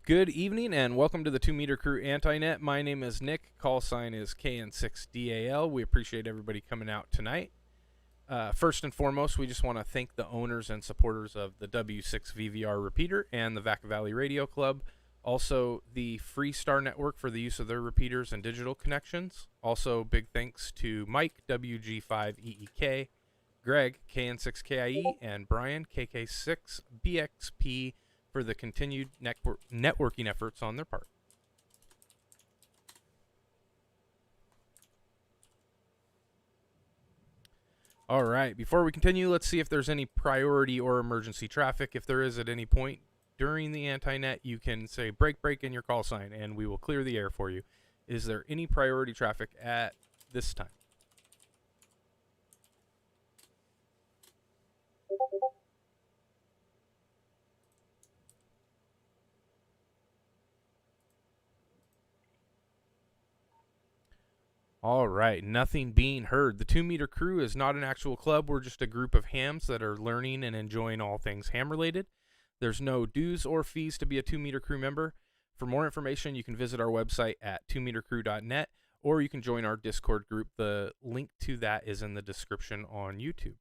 Good evening and welcome to the 2 Meter Crew Anti-Net. My name is Nick. Call sign is KN6DAL. We appreciate everybody coming out tonight. First and foremost, we just want to thank the owners and supporters of the W6VVR repeater and the Vaca Valley Radio Club. Also, the Freestar Network for the use of their repeaters and digital connections. Also, big thanks to Mike, WG5EEK, Greg, KN6KIE, and Brian, KK6BXP, for the continued networking efforts on their part. All right, before we continue, let's see if there's any priority or emergency traffic. If there is at any point during the Anti-Net, you can say break in your call sign and we will clear the air for you. Is there any priority traffic at this time? All right, nothing being heard. The 2 Meter Crew is not an actual club. We're just a group of hams that are learning and enjoying all things ham related. There's no dues or fees to be a 2 Meter Crew member. For more information, you can visit our website at 2metercrew.net, or you can join our Discord group. The link to that is in the description on YouTube.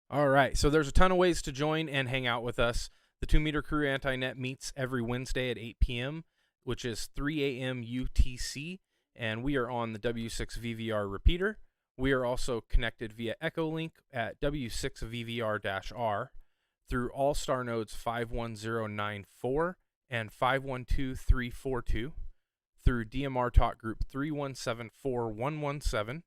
All right, so there's a ton of ways to join and hang out with us. The 2 Meter Crew Anti-Net meets every Wednesday at 8 p.m., which is 3 a.m. UTC, and we are on the W6VVR repeater. We are also connected via Echolink at W6VVR-R through All-Star nodes 51094 and 512342, through DMR Talk Group 3174117,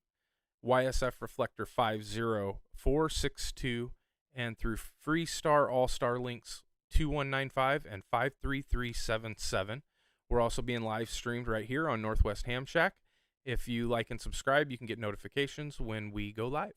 YSF Reflector 50462, and through Freestar All-Star Links 2195 and 53377. We're also being live streamed right here on Northwest Ham Shack. If you like and subscribe, you can get notifications when we go live.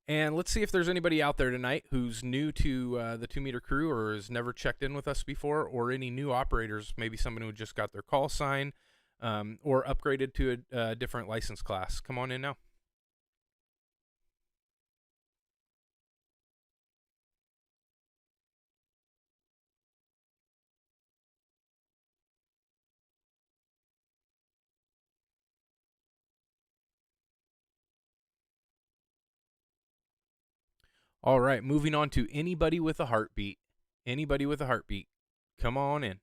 And let's see if there's anybody out there tonight who's new to the 2 Meter Crew or has never checked in with us before, or any new operators, maybe someone who just got their call sign or upgraded to a different license class. Come on in now. All right, moving on to anybody with a heartbeat. Anybody with a heartbeat, come on in.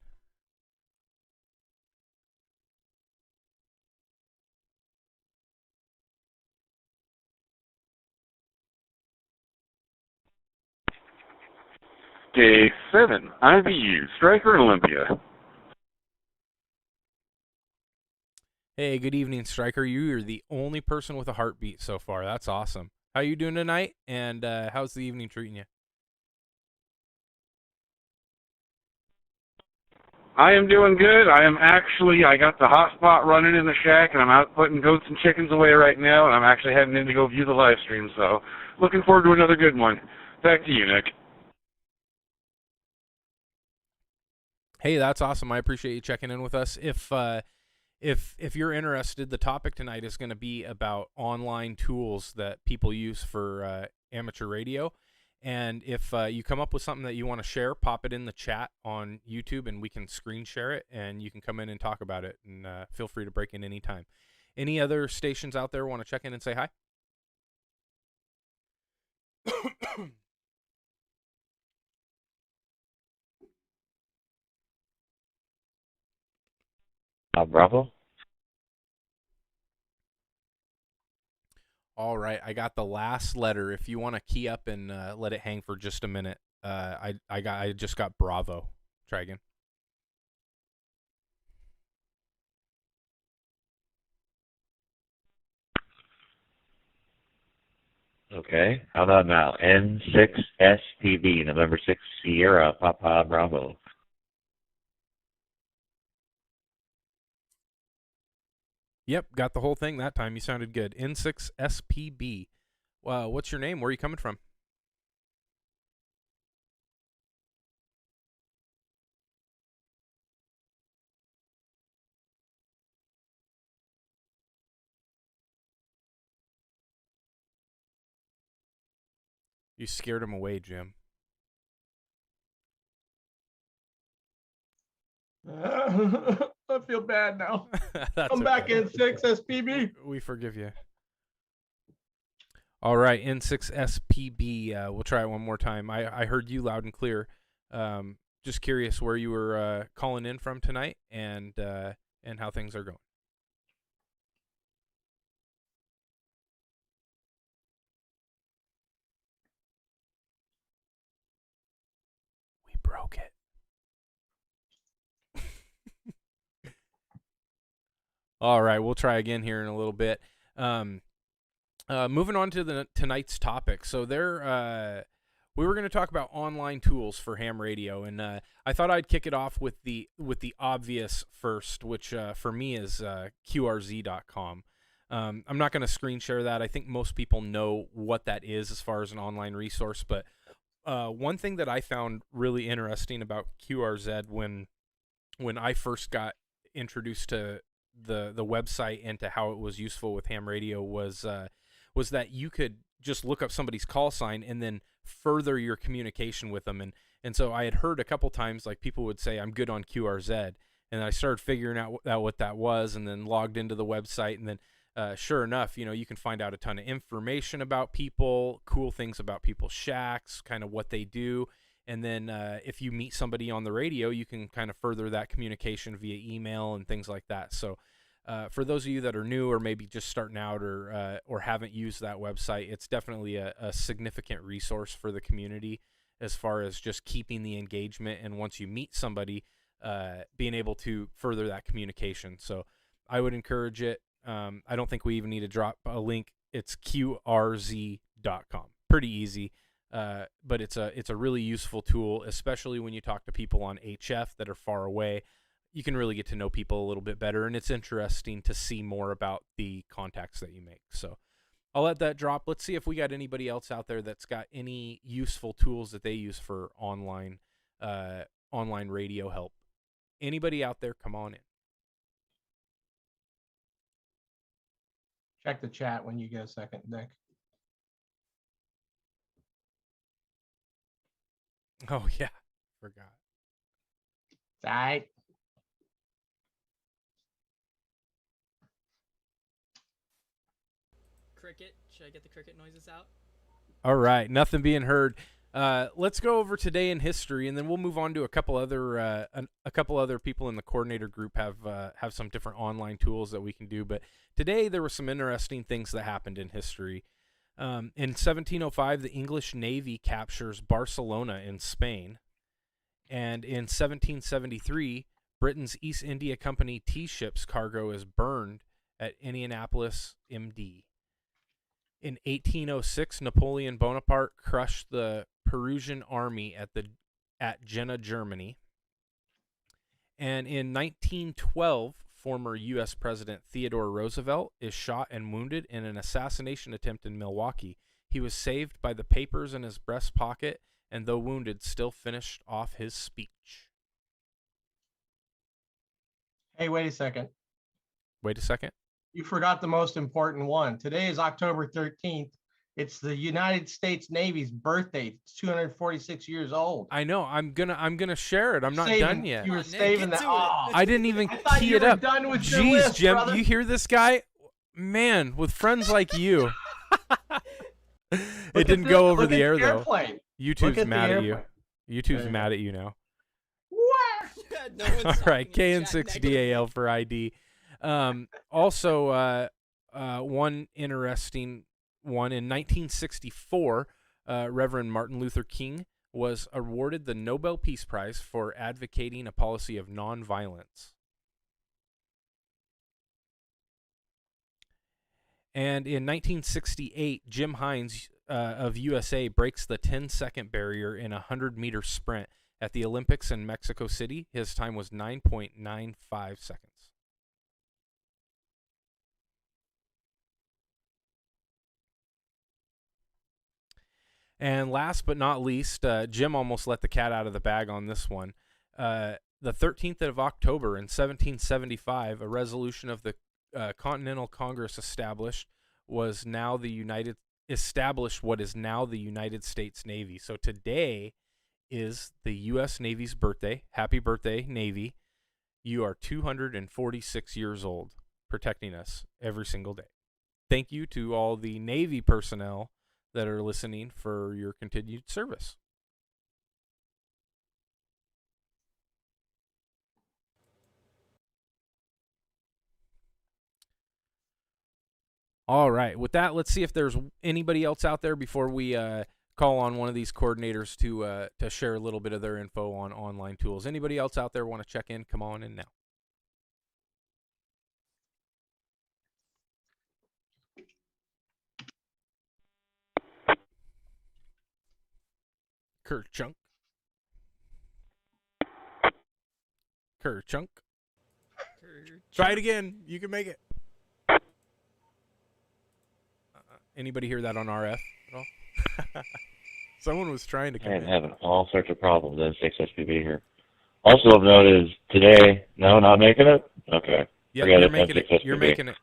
Day 7, IVU, Striker in Olympia. Hey, good evening, Striker. You're the only person with a heartbeat so far. That's awesome. How you doing tonight, and how's the evening treating you? I am doing good. I got the hotspot running in the shack, and I'm out putting goats and chickens away right now, and I'm actually heading in to go view the live stream, so looking forward to another good one. Back to you, Nick. Hey, that's awesome. I appreciate you checking in with us. If you're interested, the topic tonight is going to be about online tools that people use for amateur radio. And if you come up with something that you want to share, pop it in the chat on YouTube, and we can screen share it, and you can come in and talk about it. And feel free to break in anytime. Any other stations out there want to check in and say hi? Bravo. All right, I got the last letter. If you want to key up and let it hang for just a minute, I just got Bravo. Try again. Okay. How about now? N6SPB, November 6 Sierra, Papa Bravo. Yep, got the whole thing that time. You sounded good. N6SPB. Wow, what's your name? Where are you coming from? You scared him away, Jim. I feel bad now. That's Come back okay. in 6 SPB. We forgive you. All right, N6SPB. We'll try it one more time. I heard you loud and clear. Just curious where you were calling in from tonight and how things are going. We broke it. All right, we'll try again here in a little bit. Moving on to tonight's topic. So we were going to talk about online tools for ham radio, and I thought I'd kick it off with the obvious first, which for me is QRZ.com. I'm not going to screen share that. I think most people know what that is as far as an online resource, but one thing that I found really interesting about QRZ when I first got introduced to the website and to how it was useful with ham radio was that you could just look up somebody's call sign and then further your communication with them. And so I had heard a couple times, like, people would say, I'm good on QRZ. And I started figuring out what that was, and then logged into the website. And then sure enough, you can find out a ton of information about people, cool things about people's shacks, kind of what they do. And then if you meet somebody on the radio, you can kind of further that communication via email and things like that. So for those of you that are new or maybe just starting out or haven't used that website, it's definitely a significant resource for the community as far as just keeping the engagement. And once you meet somebody, being able to further that communication. So I would encourage it. I don't think we even need to drop a link. It's QRZ.com. Pretty easy. But it's a really useful tool, especially when you talk to people on HF that are far away. You can really get to know people a little bit better, and it's interesting to see more about the contacts that you make. So I'll let that drop. Let's see if we got anybody else out there that's got any useful tools that they use for online radio help. Anybody out there, come on in. Check the chat when you get a second, Nick. Oh, yeah. Forgot. All right. Cricket. Should I get the cricket noises out? All right. Nothing being heard. Let's go over today in history, and then we'll move on to a couple other people in the coordinator group have some different online tools that we can do. But today there were some interesting things that happened in history. In 1705, the English Navy captures Barcelona in Spain. And in 1773, Britain's East India Company tea ships cargo is burned at Indianapolis, MD. In 1806, Napoleon Bonaparte crushed the Perusian army at Jena, Germany. And in 1912, former U.S. President Theodore Roosevelt is shot and wounded in an assassination attempt in Milwaukee. He was saved by the papers in his breast pocket, and though wounded, still finished off his speech. Hey, wait a second. Wait a second. You forgot the most important one. Today is October 13th. It's the United States Navy's birthday. It's 246 years old. I know. I'm gonna share it. I'm not done yet. You were Nick, saving get that. to it. Oh, I didn't even I thought key you it were up. done with your Jeez, list, Jim, brother. you hear this guy? Man, with friends like you. It didn't go over the air though. Look YouTube's at the mad at you. airplane. YouTube's There mad at you now. What? Yeah, no one's All talking right, in the chat KN6DAL for ID. Also, one interesting one. In 1964, Reverend Martin Luther King was awarded the Nobel Peace Prize for advocating a policy of nonviolence. And in 1968, Jim Hines of USA breaks the 10-second barrier in a 100-meter sprint at the Olympics in Mexico City. His time was 9.95 seconds. And last but not least, Jim almost let the cat out of the bag on this one. The 13th of October in 1775, a resolution of the Continental Congress established what is now the United States Navy. So today is the U.S. Navy's birthday. Happy birthday, Navy. You are 246 years old, protecting us every single day. Thank you to all the Navy personnel that are listening for your continued service. All right. With that, let's see if there's anybody else out there before we call on one of these coordinators to share a little bit of their info on online tools. Anybody else out there want to check in? Come on in now. Kerchunk. Try it again. You can make it. Anybody hear that on RF at all? Someone was trying to come in. I'm having all sorts of problems in 6SPB here. Also of note is today, no, not making it? Okay. Yeah, Forget you're it, making it. N6SPB. You're making it.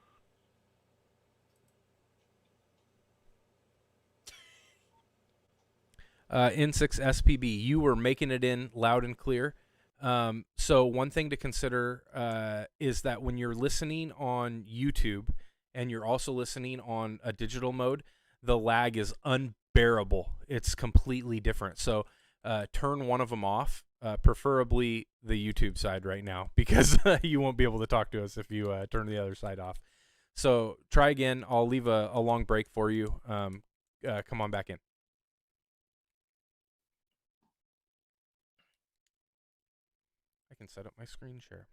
N6SPB, you were making it in loud and clear. So one thing to consider is that when you're listening on YouTube and you're also listening on a digital mode, the lag is unbearable. It's completely different. So turn one of them off, preferably the YouTube side right now, because you won't be able to talk to us if you turn the other side off. So try again. I'll leave a long break for you. Come on back in. I can set up my screen share.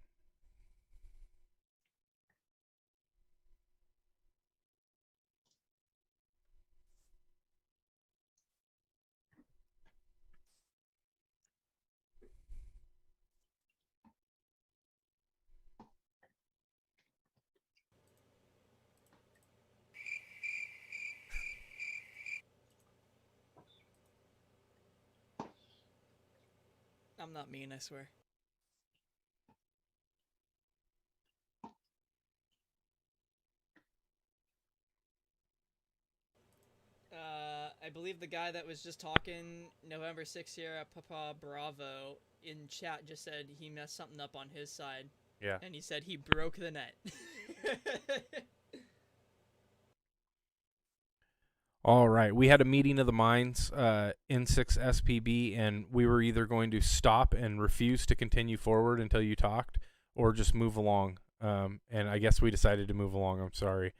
I'm not mean, I swear. I believe the guy that was just talking November 6th Sierra Papa Bravo in chat just said he messed something up on his side. Yeah. And he said he broke the net. All right. We had a meeting of the minds, N6SPB, and we were either going to stop and refuse to continue forward until you talked or just move along. And I guess we decided to move along. I'm sorry.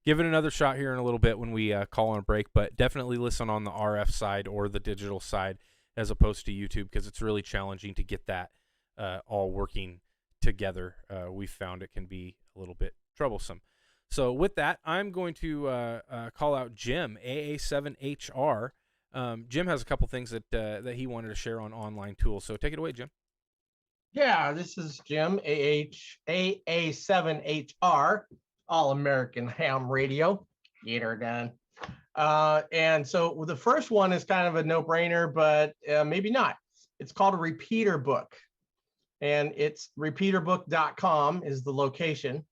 Give it another shot here in a little bit when we call on a break, but definitely listen on the RF side or the digital side as opposed to YouTube, because it's really challenging to get that all working together. We found it can be a little bit troublesome. So with that, I'm going to call out Jim, AA7HR. Jim has a couple things that he wanted to share on online tools. So take it away, Jim. Yeah, this is Jim, AA7HR, All American Ham Radio. Get her done. And so the first one is kind of a no-brainer, but maybe not. It's called a repeater book. And it's repeaterbook.com is the location.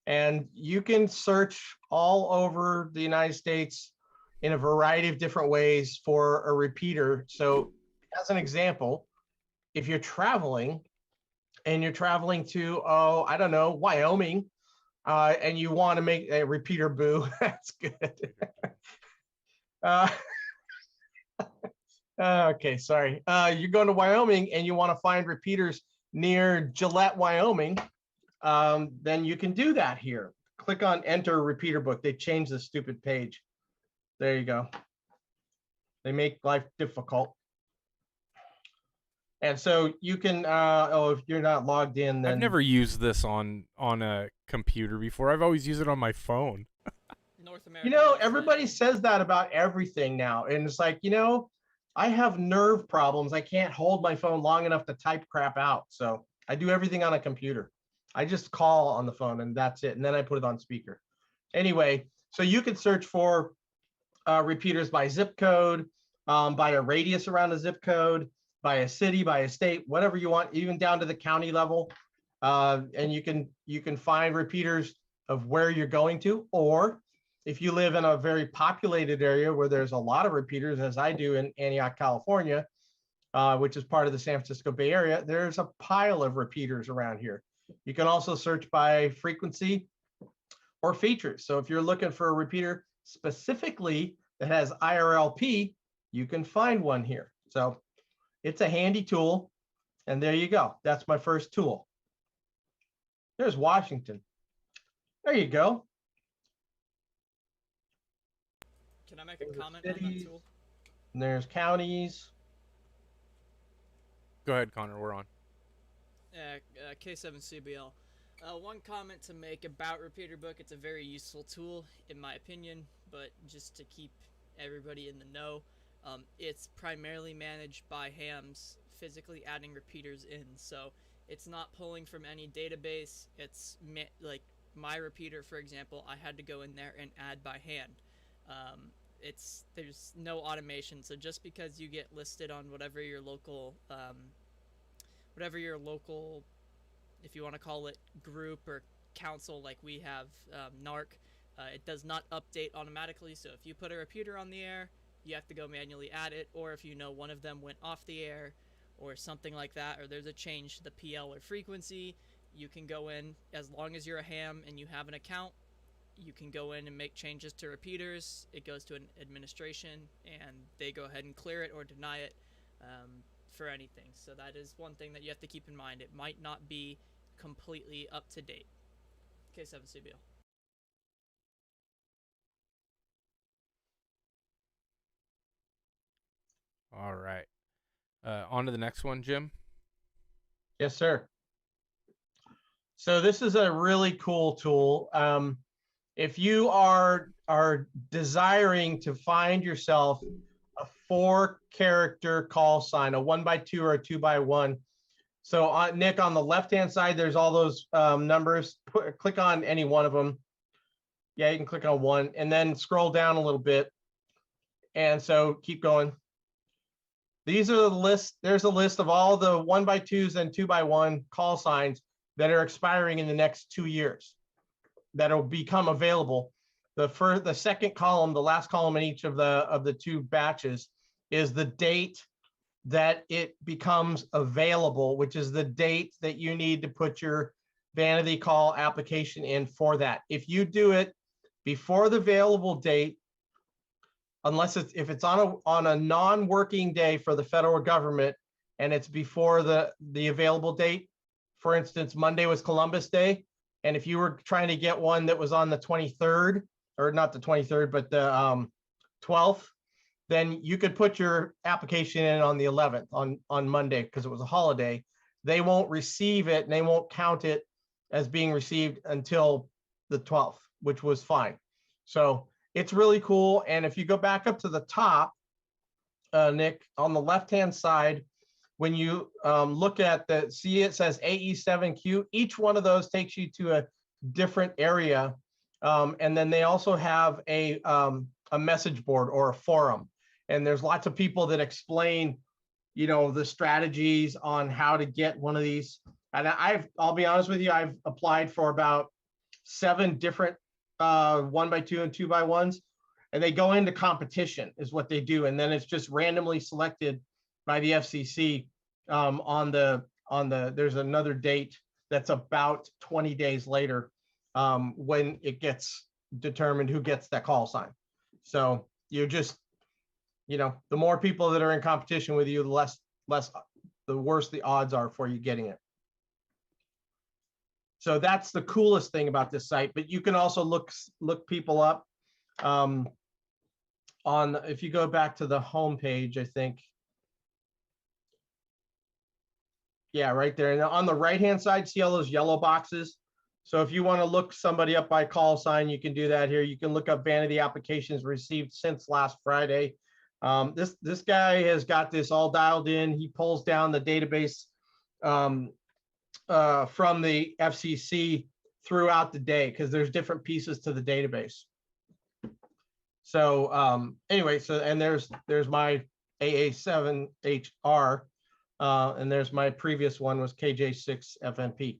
And you can search all over the United States in a variety of different ways for a repeater. So as an example, if you're traveling and you're traveling to, I don't know, Wyoming, and you want to make a repeater boo, that's good. Okay, sorry. You're going to Wyoming and you want to find repeaters near Gillette, Wyoming, then you can do that here. Click on enter repeater book. They changed the stupid page. There you go. They make life difficult. And so you can, if you're not logged in, then I've never used this on a computer before. I've always used it on my phone. North America. Everybody says that about everything now. And it's like, I have nerve problems. I can't hold my phone long enough to type crap out. So I do everything on a computer. I just call on the phone and that's it. And then I put it on speaker. Anyway, so you could search for repeaters by zip code, by a radius around a zip code, by a city, by a state, whatever you want, even down to the county level. And you can find repeaters of where you're going to, or if you live in a very populated area where there's a lot of repeaters, as I do in Antioch, California, which is part of the San Francisco Bay Area, there's a pile of repeaters around here. You can also search by frequency or features. So if you're looking for a repeater specifically that has IRLP, you can find one here. So it's a handy tool. And there you go. That's my first tool. There's Washington. There you go. Can I make a comment on that tool? And there's counties. Go ahead, Connor. We're on. K7CBL. One comment to make about Repeater Book. It's a very useful tool, in my opinion, but just to keep everybody in the know, it's primarily managed by hams, physically adding repeaters in. So it's not pulling from any database. It's like my repeater, for example, I had to go in there and add by hand. There's no automation. So just because you get listed on whatever your local, if you want to call it group or council, like we have NARC, it does not update automatically. So if you put a repeater on the air, you have to go manually add it, or if one of them went off the air or something like that, or there's a change to the PL or frequency, you can go in, as long as you're a ham and you have an account, you can go in and make changes to repeaters. It goes to an administration and they go ahead and clear it or deny it for anything. So that is one thing that you have to keep in mind. It might not be completely up to date. K7CBL. All right. On to the next one, Jim. Yes, sir. So this is a really cool tool. If you are desiring to find yourself a 4-character call sign, a 1x2 or a 2x1. So Nick, on the left-hand side, there's all those numbers. Click on any one of them. Yeah, you can click on one and then scroll down a little bit. And so keep going. These are the list. There's a list of all the 1x2s and 2x1 call signs that are expiring in the next 2 years that'll become available. The second column, the last column in each of the two batches, is the date that it becomes available, which is the date that you need to put your vanity call application in for that. If you do it before the available date, if it's on a non-working day for the federal government and it's before the available date, for instance, Monday was Columbus Day, and if you were trying to get one that was on the 23rd, or not the 23rd, but the 12th, then you could put your application in on the 11th on Monday because it was a holiday. They won't receive it and they won't count it as being received until the 12th, which was fine. So it's really cool. And if you go back up to the top, Nick, on the left-hand side, when you look at it says AE7Q, each one of those takes you to a different area. And then they also have a message board or a forum. And there's lots of people that explain, the strategies on how to get one of these. And I'll be honest with you, I've applied for about 7 different 1x2 and 2x1s, and they go into competition is what they do. And then it's just randomly selected by the FCC there's another date that's about 20 days later when it gets determined who gets that call sign. So you're just, the more people that are in competition with you, the worse the odds are for you getting it. So that's the coolest thing about this site, but you can also look people up. if you go back to the home page, I think. Yeah, right there. And on the right-hand side, see all those yellow boxes? So if you want to look somebody up by call sign, you can do that here. You can look up vanity applications received since last Friday. This guy has got this all dialed in. He pulls down the database from the FCC throughout the day because there's different pieces to the database. So anyway, and there's my AA7HR, and there's my previous one was KJ6FNP.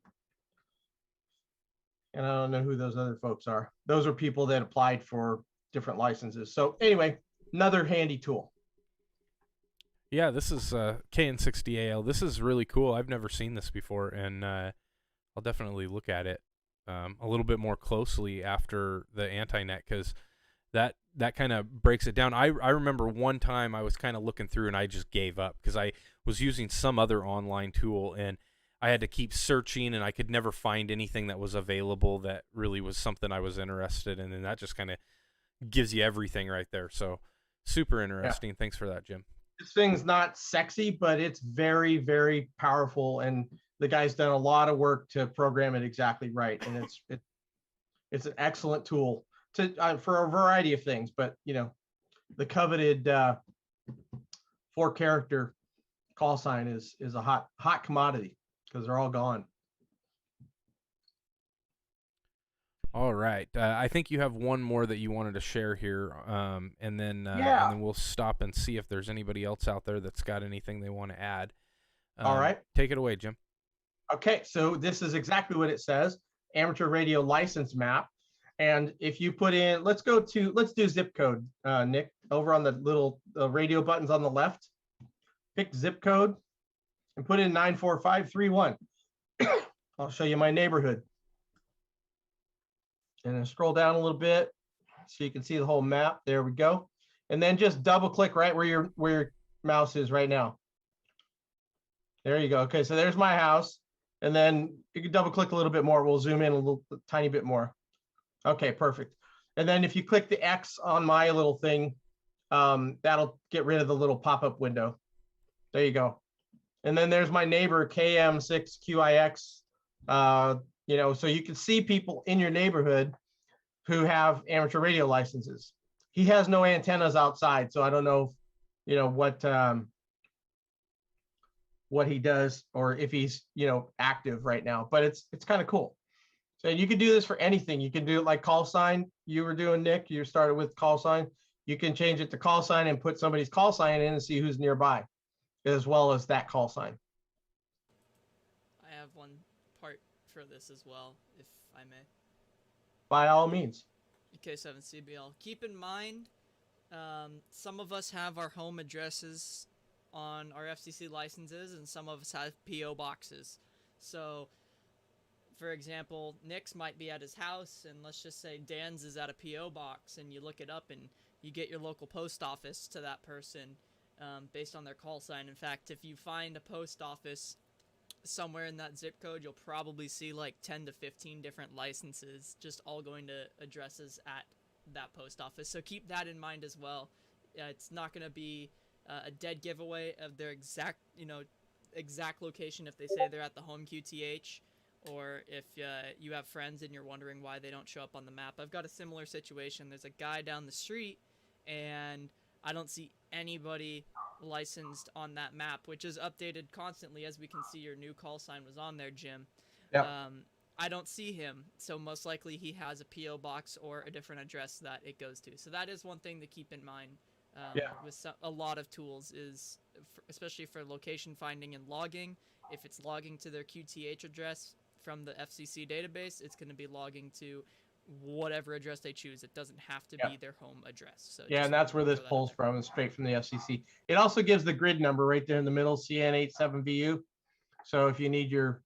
And I don't know who those other folks are. Those are people that applied for different licenses. So anyway, another handy tool. Yeah, this is KN60AL. This is really cool. I've never seen this before, and I'll definitely look at it a little bit more closely after the AntiNet, because that kind of breaks it down. I remember one time I was kind of looking through and I just gave up because I was using some other online tool and I had to keep searching and I could never find anything that was available that really was something I was interested in, and that just kind of gives you everything right there. So super interesting. Yeah. Thanks for that, Jim. This thing's not sexy, but it's very, very powerful, and the guy's done a lot of work to program it exactly right, and it's an excellent tool for a variety of things. But you know, the coveted 4-character call sign is a hot commodity because they're all gone. All right, I think you have one more that you wanted to share here, and then we'll stop and see if there's anybody else out there that's got anything they want to add. All right, take it away, Jim. Okay, so this is exactly what it says: amateur radio license map. And if you put in, let's do zip code, Nick, over on the little radio buttons on the left. Pick zip code and put in 94531. I'll show you my neighborhood. And then scroll down a little bit so you can see the whole map. There we go. And then just double click right where your mouse is right now. There you go. Okay, so there's my house. And then you can double click a little bit more. We'll zoom in a tiny bit more. Okay, perfect. And then if you click the X on my little thing, that'll get rid of the little pop-up window. There you go. And then there's my neighbor, KM6QIX. You know, so you can see people in your neighborhood who have amateur radio licenses. He has no antennas outside, so I don't know, you know, what he does or if he's, you know, active right now. But it's kind of cool. So you can do this for anything. You can do it like call sign. You were doing, Nick. You started with call sign. You can change it to call sign and put somebody's call sign in and see who's nearby, as well as that call sign. I have one part for this as well, if I may. By all means. K7CBL. Keep in mind, some of us have our home addresses on our FCC licenses, and some of us have PO boxes. So, for example, Nick's might be at his house, and let's just say Dan's is at a PO box, and you look it up, and you get your local post office to that person based on their call sign. In fact, if you find a post office somewhere in that zip code, you'll probably see like 10 to 15 different licenses just all going to addresses at that post office. So keep that in mind as well. It's not going to be a dead giveaway of their exact location if they say they're at the home QTH, or if you have friends and you're wondering why they don't show up on the map. I've got a similar situation. There's a guy down the street, and I don't see anybody licensed on that map, which is updated constantly. As we can see, your new call sign was on there, Jim. Yep. I don't see him, so most likely he has a PO box or a different address that it goes to. So that is one thing to keep in mind with a lot of tools, is especially for location finding and logging. If it's logging to their QTH address from the FCC database, it's going to be logging to whatever address they choose. It doesn't have to be their home address. So yeah, and that's where this pulls from, and straight from the FCC. It also gives the grid number right there in the middle, CN87VU. So if you need your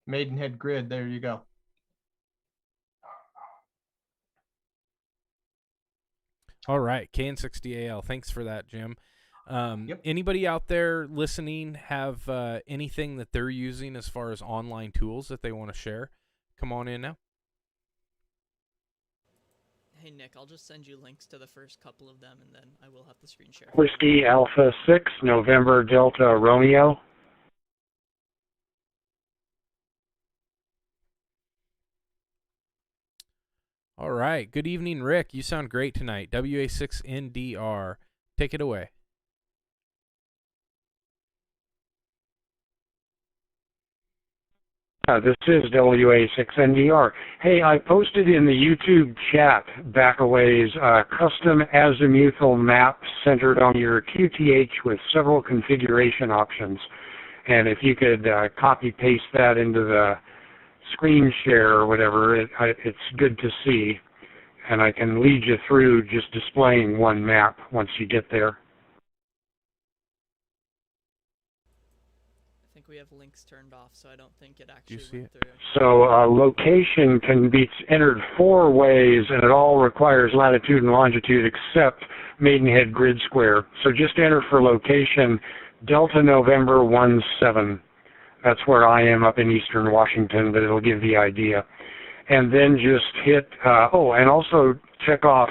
Maidenhead grid, there you go. All right, KN60AL. Thanks for that, Jim. Anybody out there listening have anything that they're using as far as online tools that they want to share? Come on in now. Hey Nick, I'll just send you links to the first couple of them, and then I will have the screen share. Whiskey Alpha 6, November Delta Romeo. All right. Good evening, Rick. You sound great tonight. WA6NDR. Take it away. This is WA6NDR. Hey, I posted in the YouTube chat back a ways a custom azimuthal map centered on your QTH with several configuration options. And if you could copy-paste that into the screen share or whatever, it's good to see. And I can lead you through just displaying one map once you get there. I think we have links turned off, so I don't think it actually see went it? through. So location can be entered 4 ways, and it all requires latitude and longitude except Maidenhead Grid Square. So just enter for location Delta November 17. That's where I am up in eastern Washington, but it'll give the idea. And then just hit, and also check off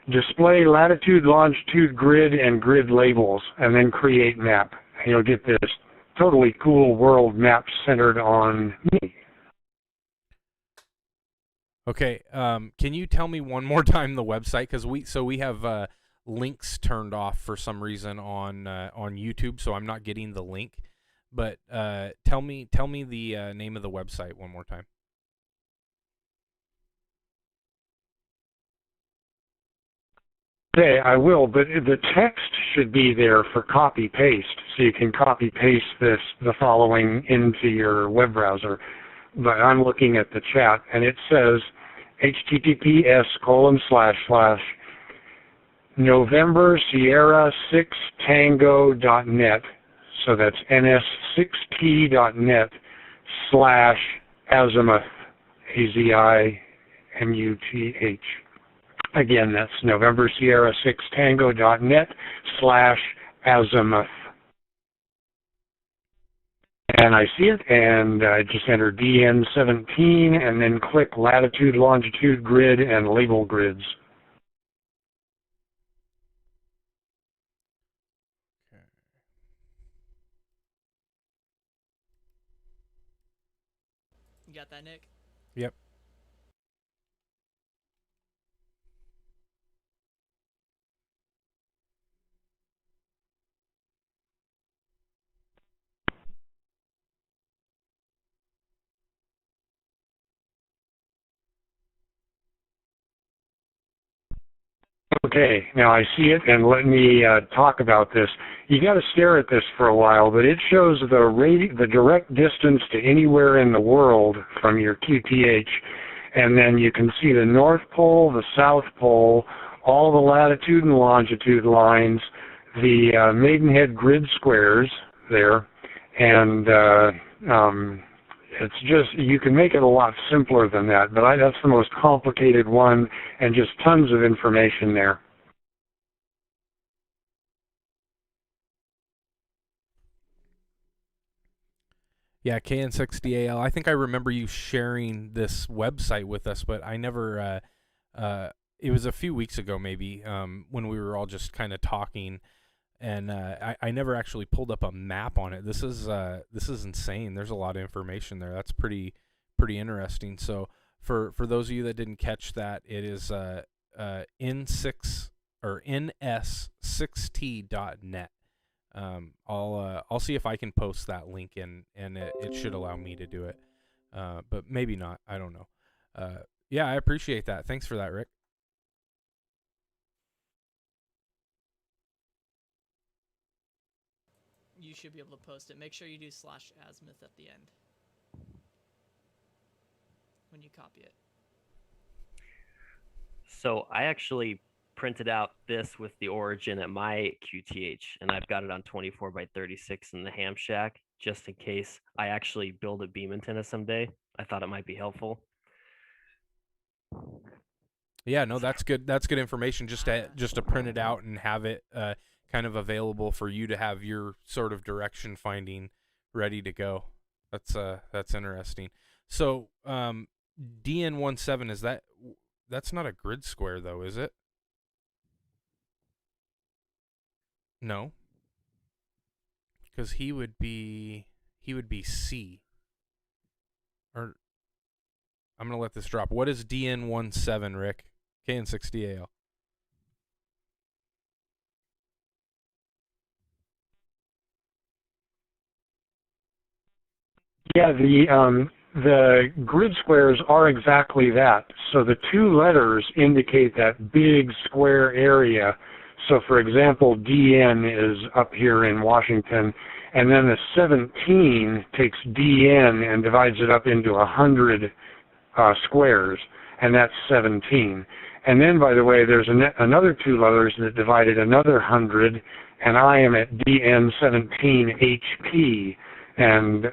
display latitude, longitude, grid, and grid labels, and then create map. And you'll get this totally cool world map centered on me. Okay. Can you tell me one more time the website? Because we have links turned off for some reason on YouTube, so I'm not getting the link. But tell me the name of the website one more time. Okay, I will, but the text should be there for copy-paste, so you can copy-paste the following into your web browser. But I'm looking at the chat, and it says https://November Sierra 6 Tango.net, so that's ns6t.net /azimuth, AZIMUTH. Again, that's November Sierra 6 Tango.net /azimuth. And I see it, and I just enter DN17 and then click latitude, longitude, grid, and label grids. You got that, Nick? Yep. Okay, now I see it, and let me talk about this. You got to stare at this for a while, but it shows the direct distance to anywhere in the world from your QTH, and then you can see the North Pole, the South Pole, all the latitude and longitude lines, the Maidenhead grid squares there, and it's just, you can make it a lot simpler than that, but that's the most complicated one, and just tons of information there. Yeah, KN6DAL. I think I remember you sharing this website with us, but I never. It was a few weeks ago, maybe, when we were all just kind of talking, and I never actually pulled up a map on it. This is insane. There's a lot of information there. That's pretty interesting. So for those of you that didn't catch that, it is N6 or ns6t.net. I'll see if I can post that link in, and it should allow me to do it, but maybe not. I don't know. Yeah, I appreciate that. Thanks for that, Rick. You should be able to post it. Make sure you do /azimuth at the end when you copy it. So I actually printed out this with the origin at my QTH, and I've got it on 24 by 36 in the ham shack, just in case I actually build a beam antenna someday. I thought it might be helpful. Yeah, no, that's good. That's good information. Just to print it out and have it kind of available for you to have your sort of direction finding ready to go. That's interesting. So DN17, is That's not a grid square though, is it? No, because he would be C. Or I'm gonna let this drop. What is DN17, Rick? KN6DAL. Yeah, the grid squares are exactly that. So the two letters indicate that big square area. So for example, DN is up here in Washington, and then the 17 takes DN and divides it up into 100 squares, and that's 17. And then, by the way, there's another two letters that divided another 100, and I am at DN17HP. And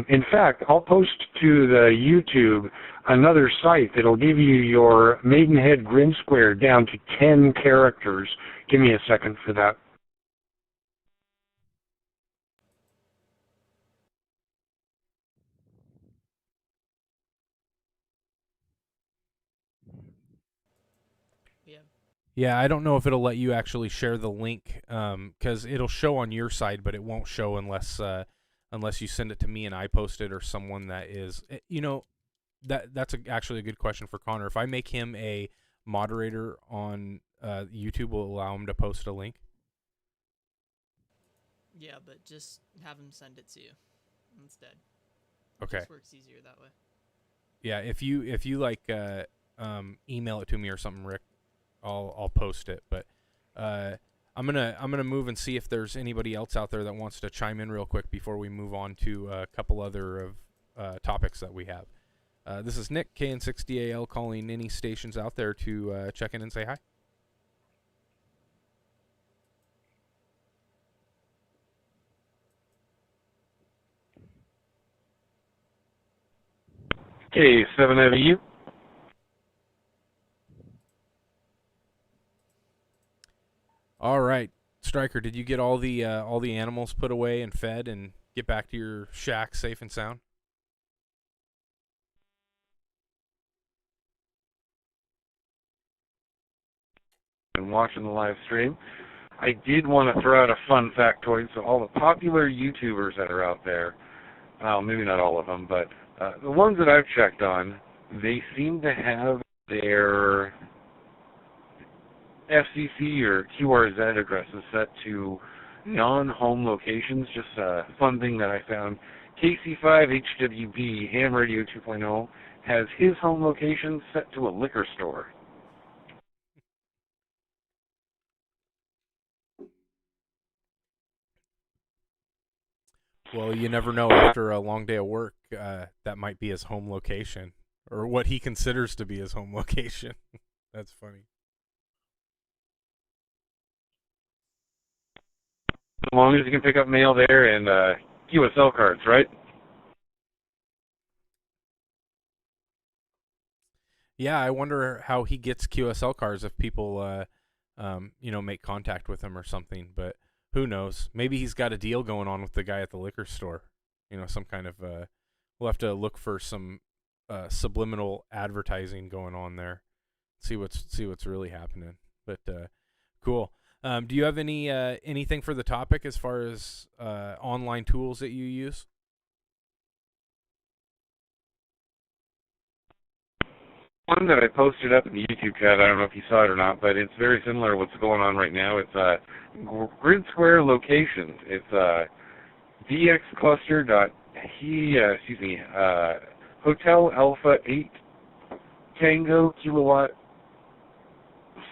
in fact, I'll post to the YouTube another site that'll give you your Maidenhead grid square down to 10 characters. Give me a second for that. Yeah. Yeah, I don't know if it'll let you actually share the link, because it'll show on your side, but it won't show unless you send it to me and I post it, or someone that is, that's actually a good question for Connor. If I make him a moderator on YouTube, will allow him to post a link? Yeah, but just have him send it to you instead. Okay. Just works easier that way. Yeah, if you like email it to me or something, Rick, I'll post it. But I'm gonna move and see if there's anybody else out there that wants to chime in real quick before we move on to a couple other of topics that we have. This is Nick, KN6DAL, calling any stations out there to check in and say hi. Okay, 7 AVU. All right, Stryker, did you get all the animals put away and fed and get back to your shack safe and sound? And watching the live stream. I did want to throw out a fun factoid. So all the popular YouTubers that are out there, well, maybe not all of them, but the ones that I've checked on, they seem to have their FCC or QRZ addresses set to non-home locations. Just a fun thing that I found. KC5HWB, Ham Radio 2.0, has his home location set to a liquor store. Well, you never know. After a long day of work, that might be his home location, or what he considers to be his home location. That's funny. As long as you can pick up mail there and QSL cards, right? Yeah, I wonder how he gets QSL cards if people, make contact with him or something. But who knows? Maybe he's got a deal going on with the guy at the liquor store. Some kind of. We'll have to look for some subliminal advertising going on there. See what's really happening. But cool. Do you have anything for the topic as far as online tools that you use? One that I posted up in the YouTube chat, I don't know if you saw it or not, but it's very similar to what's going on right now. It's grid square locations. It's Hotel Alpha 8 Tango Kilowatt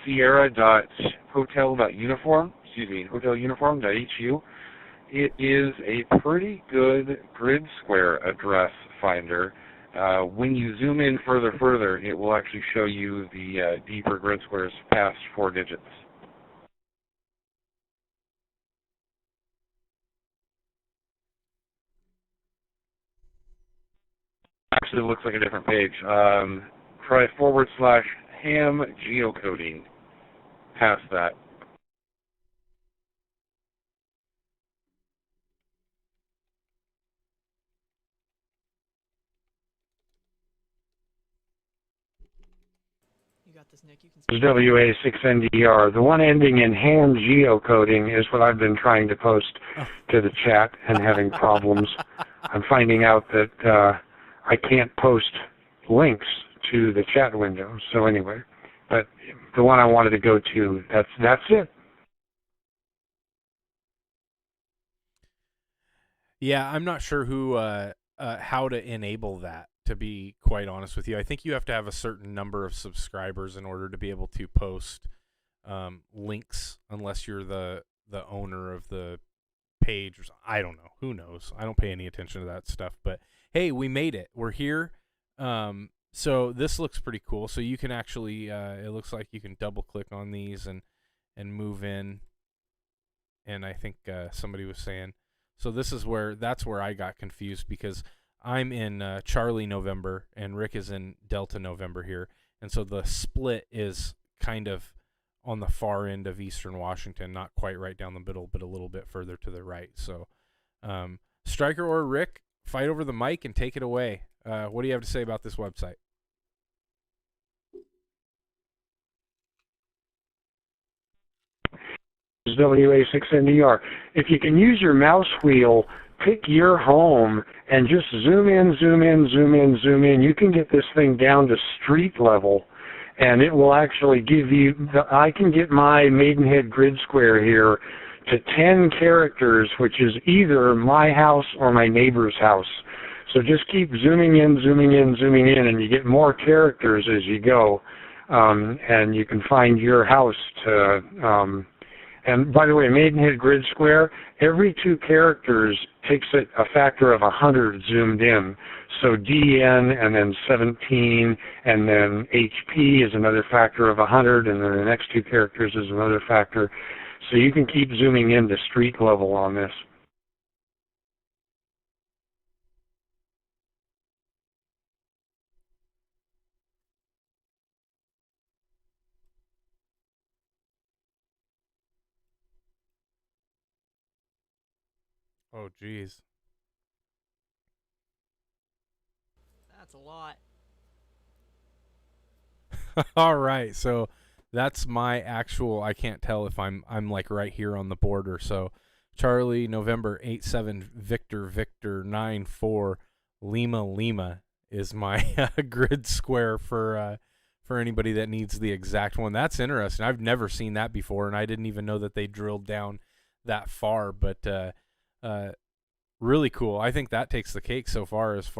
Sierra dot hotel dot uniform. Hotel uniform.hu. It is a pretty good grid square address finder. When you zoom in further, it will actually show you the deeper grid squares past 4 digits. Actually, it looks like a different page. Try /ham geocoding. Past that. You got Nick, you can It's speak. WA6NDR. The one ending in hand geocoding is what I've been trying to post to the chat and having problems. I'm finding out that I can't post links to the chat window. So anyway, but the one I wanted to go to, that's it. Yeah, I'm not sure who how to enable that, to be quite honest with you. I think you have to have a certain number of subscribers in order to be able to post links, unless you're the owner of the page or something. I don't know. Who knows? I don't pay any attention to that stuff. But hey, we made it. We're here. So this looks pretty cool. So you can actually, it looks like you can double click on these and move in. And I think somebody was saying, so that's where I got confused, because I'm in Charlie November and Rick is in Delta November here. And so the split is kind of on the far end of Eastern Washington, not quite right down the middle, but a little bit further to the right. So Stryker or Rick, fight over the mic and take it away. What do you have to say about this website? WA6NDR. If you can use your mouse wheel, pick your home and just zoom in, zoom in, zoom in, zoom in. You can get this thing down to street level, and it will actually give you, I can get my Maidenhead grid square here to 10 characters, which is either my house or my neighbor's house. So just keep zooming in, zooming in, zooming in, and you get more characters as you go. And you can find your house to... and by the way, Maidenhead grid square, every 2 characters takes it a factor of 100 zoomed in. So DN and then 17 and then HP is another factor of 100, and then the next 2 characters is another factor. So you can keep zooming in to street level on this. Oh, geez. That's a lot. All right, so that's my actual. I can't tell if I'm like right here on the border. So Charlie November 87 Victor Victor 94 Lima Lima is my grid square for anybody that needs the exact one. That's interesting. I've never seen that before, and I didn't even know that they drilled down that far. But really cool. I think that takes the cake so far as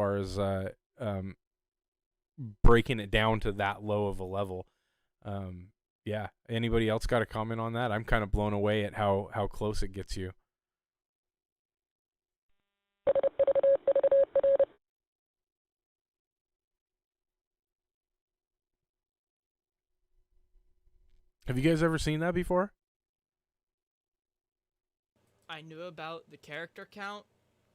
breaking it down to that low of a level. Yeah. Anybody else got a comment on that? I'm kind of blown away at how close it gets you. Have you guys ever seen that before? I knew about the character count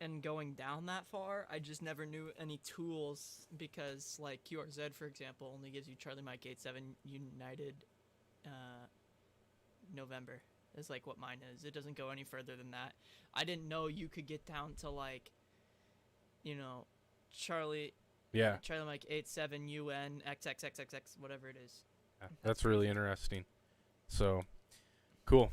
and going down that far. I just never knew any tools, because like QRZ, for example, only gives you Charlie Mike 87 United November is like what mine is. It doesn't go any further than that. I didn't know you could get down to like, Charlie Mike 87 UN XXXXX, whatever it is. Yeah, that's really interesting. So cool.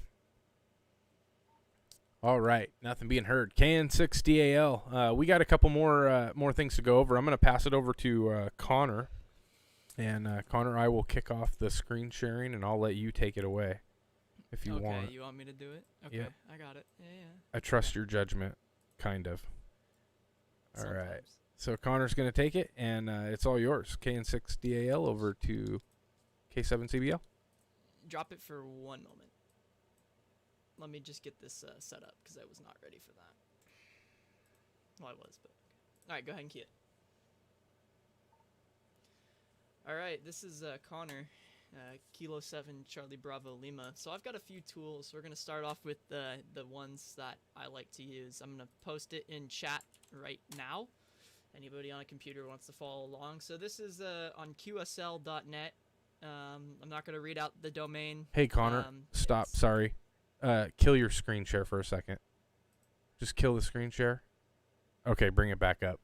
All right, nothing being heard. KN6DAL. We got a couple more things to go over. I'm going to pass it over to Connor, and Connor, I will kick off the screen sharing, and I'll let you take it away if you want. Okay, you want me to do it? Okay, Yep. I got it. Yeah. I trust your judgment, kind of. All right, Sometimes. so Connor's going to take it, and it's all yours. KN6DAL over to K7CBL. Drop it for 1 moment. Let me just get this set up, because I was not ready for that. Well, I was, but... Alright, go ahead and key it. Alright, this is Connor, Kilo 7 Charlie Bravo Lima. So I've got a few tools. We're going to start off with the ones that I like to use. I'm going to post it in chat right now. Anybody on a computer wants to follow along. So this is on QSL.net. I'm not going to read out the domain. Hey, Connor, stop. Sorry. Kill your screen share for a second. Just kill the screen share. Okay, bring it back up.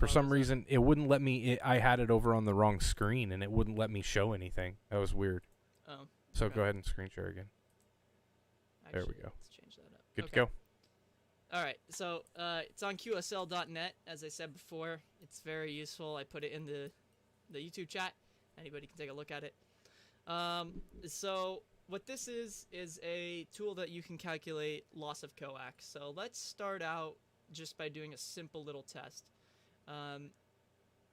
For Oh, some was that- reason, it wouldn't let me. I had it over on the wrong screen, and it wouldn't let me show anything. That was weird. Oh, So Okay. go ahead and screen share again. There we actually, go. Let's change that up. Good Okay. to go. All right, so it's on QSL.net, as I said before. It's very useful. I put it in the YouTube chat. Anybody can take a look at it. So what this is a tool that you can calculate loss of coax. So let's start out just by doing a simple little test.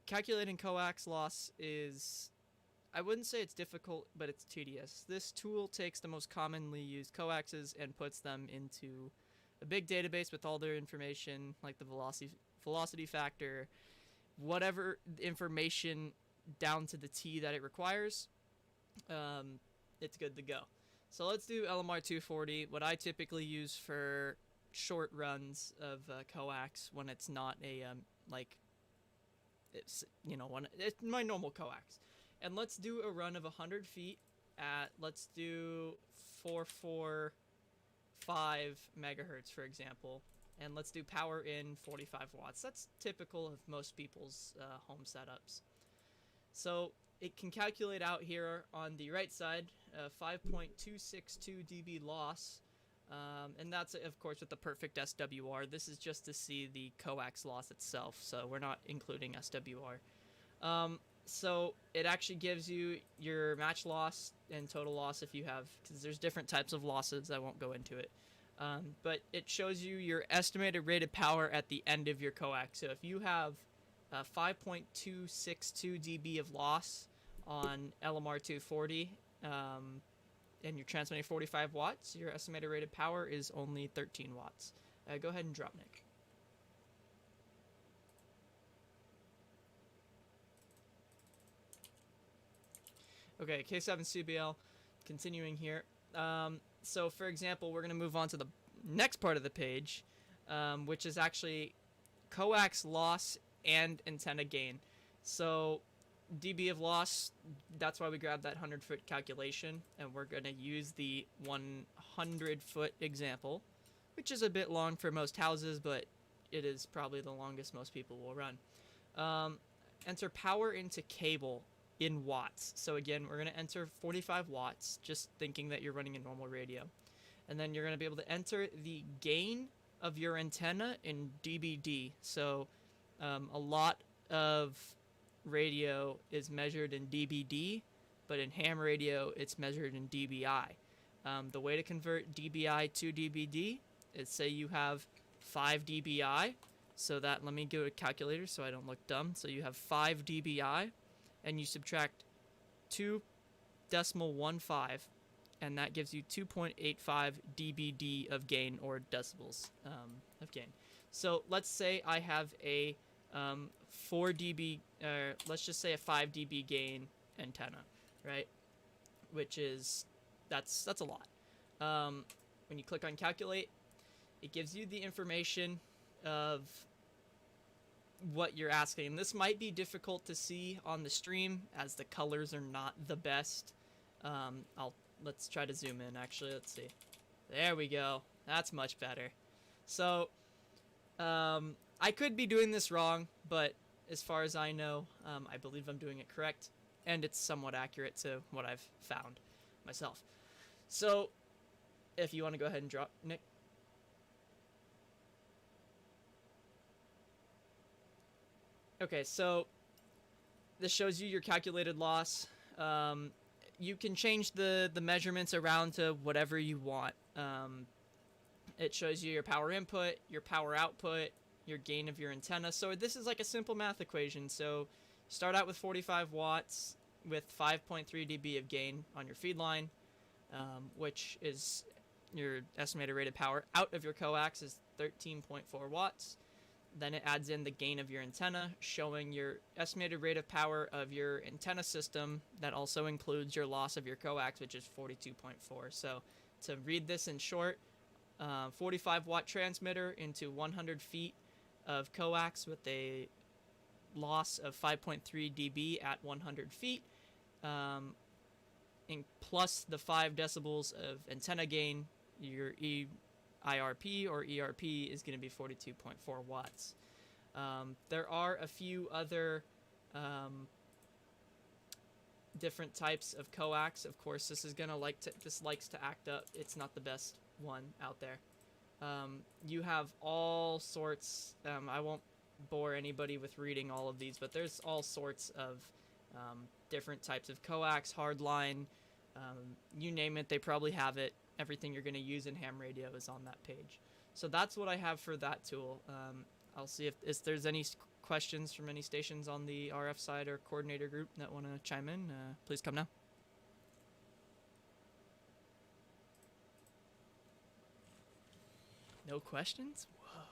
Calculating coax loss is, I wouldn't say it's difficult, but it's tedious. This tool takes the most commonly used coaxes and puts them into a big database with all their information, like the velocity factor, whatever information down to the T that it requires. It's good to go. So let's do LMR 240. What I typically use for short runs of coax when it's not a it's when it's my normal coax. And let's do a run of 100 feet at, let's do 445 megahertz, for example. And let's do power in 45 watts. That's typical of most people's home setups. So it can calculate out here on the right side 5.262 dB loss. And that's, of course, with the perfect SWR. This is just to see the coax loss itself, so we're not including SWR. So it actually gives you your match loss and total loss if you have, because there's different types of losses. I won't go into it. But it shows you your estimated rated power at the end of your coax. So if you have 5.262 dB of loss on LMR 240, and you're transmitting 45 watts, your estimated rated power is only 13 watts. Go ahead and drop, Nick. Okay, K7CBL, continuing here. So for example, we're going to move on to the next part of the page, which is actually coax loss and antenna gain. So dB of loss, that's why we grabbed that 100-foot calculation, and we're going to use the 100-foot example, which is a bit long for most houses, but it is probably the longest most people will run. Enter power into cable in watts. So again, we're going to enter 45 watts, just thinking that you're running a normal radio. And then you're going to be able to enter the gain of your antenna in dBd. So a lot of radio is measured in dBd, but in ham radio, it's measured in dBi. The way to convert dBi to dBd is, say you have 5 dBi. So that, let me go to a calculator so I don't look dumb. So you have 5 dBi, and you subtract 2.15, and that gives you 2.85 dBd of gain, or decibels of gain. So let's say I have a 4 dB, let's just say a 5 dB gain antenna, right? Which is, that's a lot. When you click on calculate, it gives you the information of what you're asking. And this might be difficult to see on the stream as the colors are not the best. Let's try to zoom in, actually. Let's see. There we go. That's much better. So I could be doing this wrong, but as far as I know, I believe I'm doing it correct, and it's somewhat accurate to what I've found myself. So if you want to go ahead and drop, Nick. Okay, so this shows you your calculated loss. You can change the measurements around to whatever you want. It shows you your power input, your power output, your gain of your antenna. So this is like a simple math equation. So start out with 45 watts with 5.3 dB of gain on your feed line, which is your estimated rated power out of your coax is 13.4 watts. Then it adds in the gain of your antenna, showing your estimated rate of power of your antenna system. That also includes your loss of your coax, which is 42.4. So to read this in short, 45 watt transmitter into 100 feet of coax with a loss of 5.3 dB at 100 feet, plus the 5 decibels of antenna gain, your IRP or ERP is going to be 42.4 watts. There are a few other different types of coax. Of course, this likes to act up. It's not the best one out there. You have all sorts. I won't bore anybody with reading all of these, but there's all sorts of different types of coax, hardline, you name it, they probably have it. Everything you're going to use in ham radio is on that page. So that's what I have for that tool. I'll see if there's any questions from any stations on the RF side or coordinator group that want to chime in. Please come now. No questions? Whoa.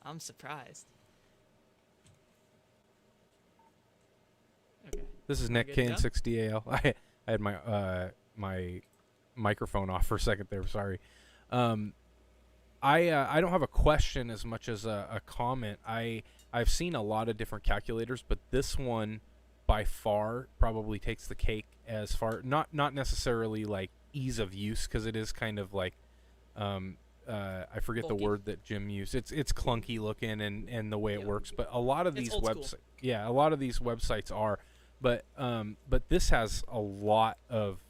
I'm surprised. Okay. This is Nick, Good to go? KN6DAL. I had my microphone off for a second there. Sorry. I don't have a question as much as a comment. I've seen a lot of different calculators, but this one by far probably takes the cake as far not necessarily like ease of use, because it is kind of like I forget Bulky. the word that Jim used. It's clunky looking and the way it Yeah. works, but a lot of It's these old school. websites, a lot of these websites are, but this has a lot of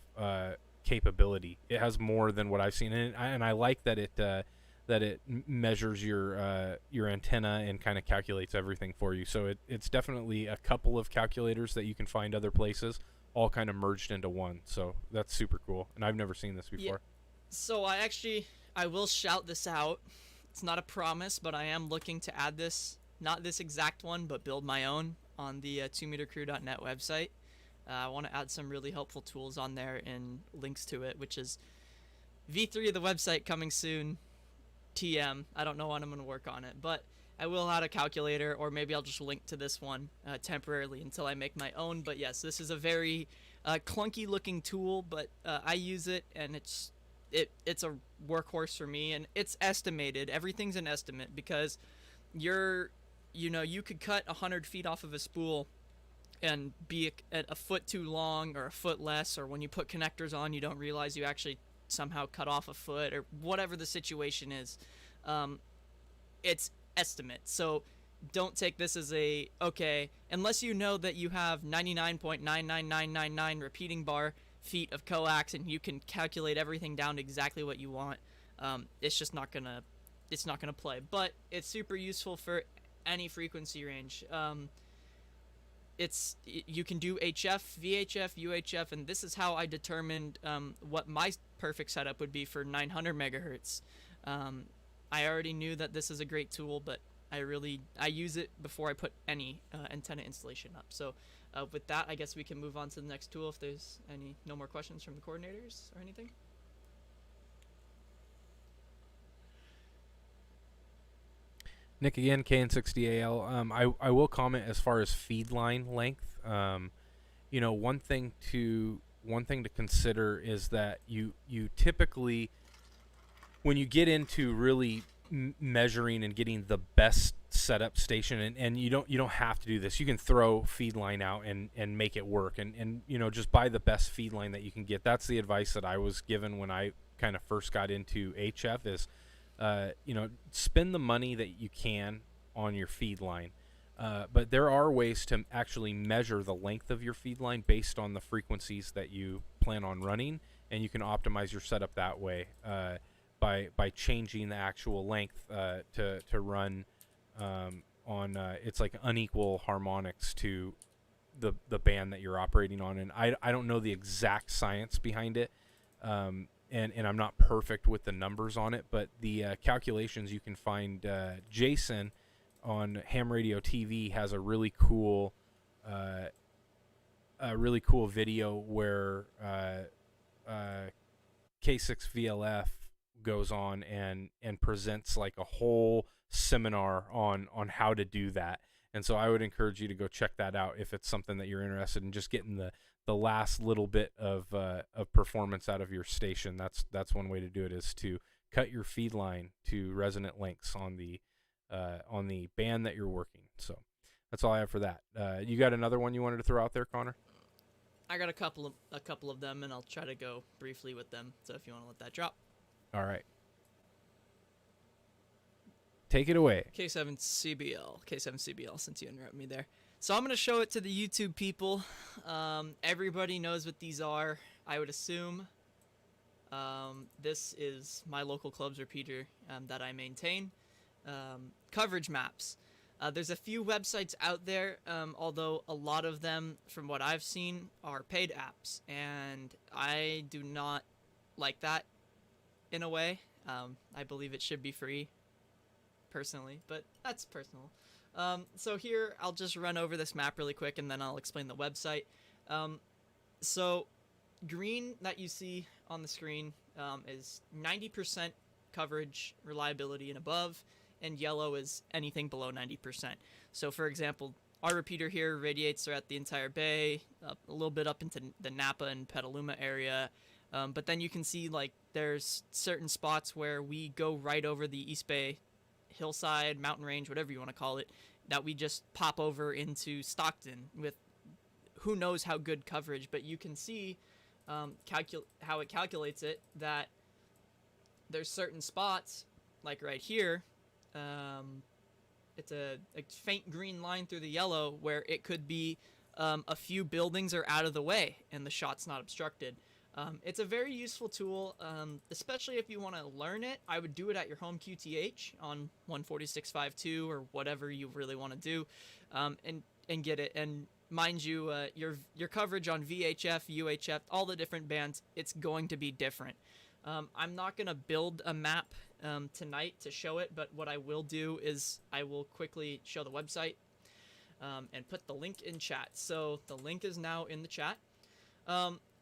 capability. It has more than what I've seen, and I like that it measures your antenna and kind of calculates everything for you. So it's definitely a couple of calculators that you can find other places, all kind of merged into one. So that's super cool, and I've never seen this before. So I will shout this out. It's not a promise, but I am looking to add this, not this exact one, but build my own on the 2metercrew.net website. I want to add some really helpful tools on there and links to it, which is V3 of the website coming soon. TM. I don't know when I'm going to work on it, but I will add a calculator, or maybe I'll just link to this one temporarily until I make my own. But yes, this is a very clunky looking tool, but I use it, and it's a workhorse for me, and it's estimated. Everything's an estimate, because you could cut 100 feet off of a spool and be a foot too long or a foot less, or when you put connectors on, you don't realize you actually somehow cut off a foot, or whatever the situation is. It's estimate. So don't take this as unless you know that you have 99.99999 repeating bar feet of coax and you can calculate everything down to exactly what you want. It's just not gonna play, but it's super useful for any frequency range. You can do HF, VHF, UHF, and this is how I determined what my perfect setup would be for 900 megahertz. I already knew that this is a great tool, but I use it before I put any antenna installation up. So with that, I guess we can move on to the next tool if there's no more questions from the coordinators or anything. Nick again, KN6DAL. I will comment as far as feed line length. One thing to consider is that you typically, when you get into really measuring and getting the best setup station, and you don't have to do this. You can throw feed line out and make it work, and just buy the best feed line that you can get. That's the advice that I was given when I kind of first got into HF is, spend the money that you can on your feed line. But there are ways to actually measure the length of your feed line based on the frequencies that you plan on running, and you can optimize your setup that way by changing the actual length to run on it's like unequal harmonics to the band that you're operating on. And I don't know the exact science behind it. And I'm not perfect with the numbers on it, but the calculations you can find. Jason on Ham Radio TV has a really cool video where K6VLF goes on and presents like a whole seminar on how to do that. And so I would encourage you to go check that out if it's something that you're interested in, just getting the last little bit of performance out of your station. That's one way to do it, is to cut your feed line to resonant lengths on the band that you're working. So that's all I have for that. You got another one you wanted to throw out there, Connor? I got a couple of them, and I'll try to go briefly with them. So if you want to let that drop. All right. take it away. K7CBL, since you interrupted me there. So I'm going to show it to the YouTube people. Everybody knows what these are, I would assume. This is my local club's repeater that I maintain. Coverage maps. There's a few websites out there, although a lot of them, from what I've seen, are paid apps. And I do not like that in a way. I believe it should be free, personally, but that's personal. So here, I'll just run over this map really quick, and then I'll explain the website. So green that you see on the screen is 90% coverage, reliability, and above, and yellow is anything below 90%. So for example, our repeater here radiates throughout the entire bay, a little bit up into the Napa and Petaluma area, but then you can see like there's certain spots where we go right over the East Bay hillside, mountain range, whatever you want to call it, that we just pop over into Stockton with who knows how good coverage, but you can see how it calculates it, that there's certain spots, like right here, it's a faint green line through the yellow where it could be a few buildings are out of the way and the shot's not obstructed. It's a very useful tool, especially if you want to learn it. I would do it at your home QTH on 146.52 or whatever you really want to do, and get it. And mind you, your coverage on VHF, UHF, all the different bands, it's going to be different. I'm not going to build a map tonight to show it, but what I will do is I will quickly show the website and put the link in chat. So the link is now in the chat.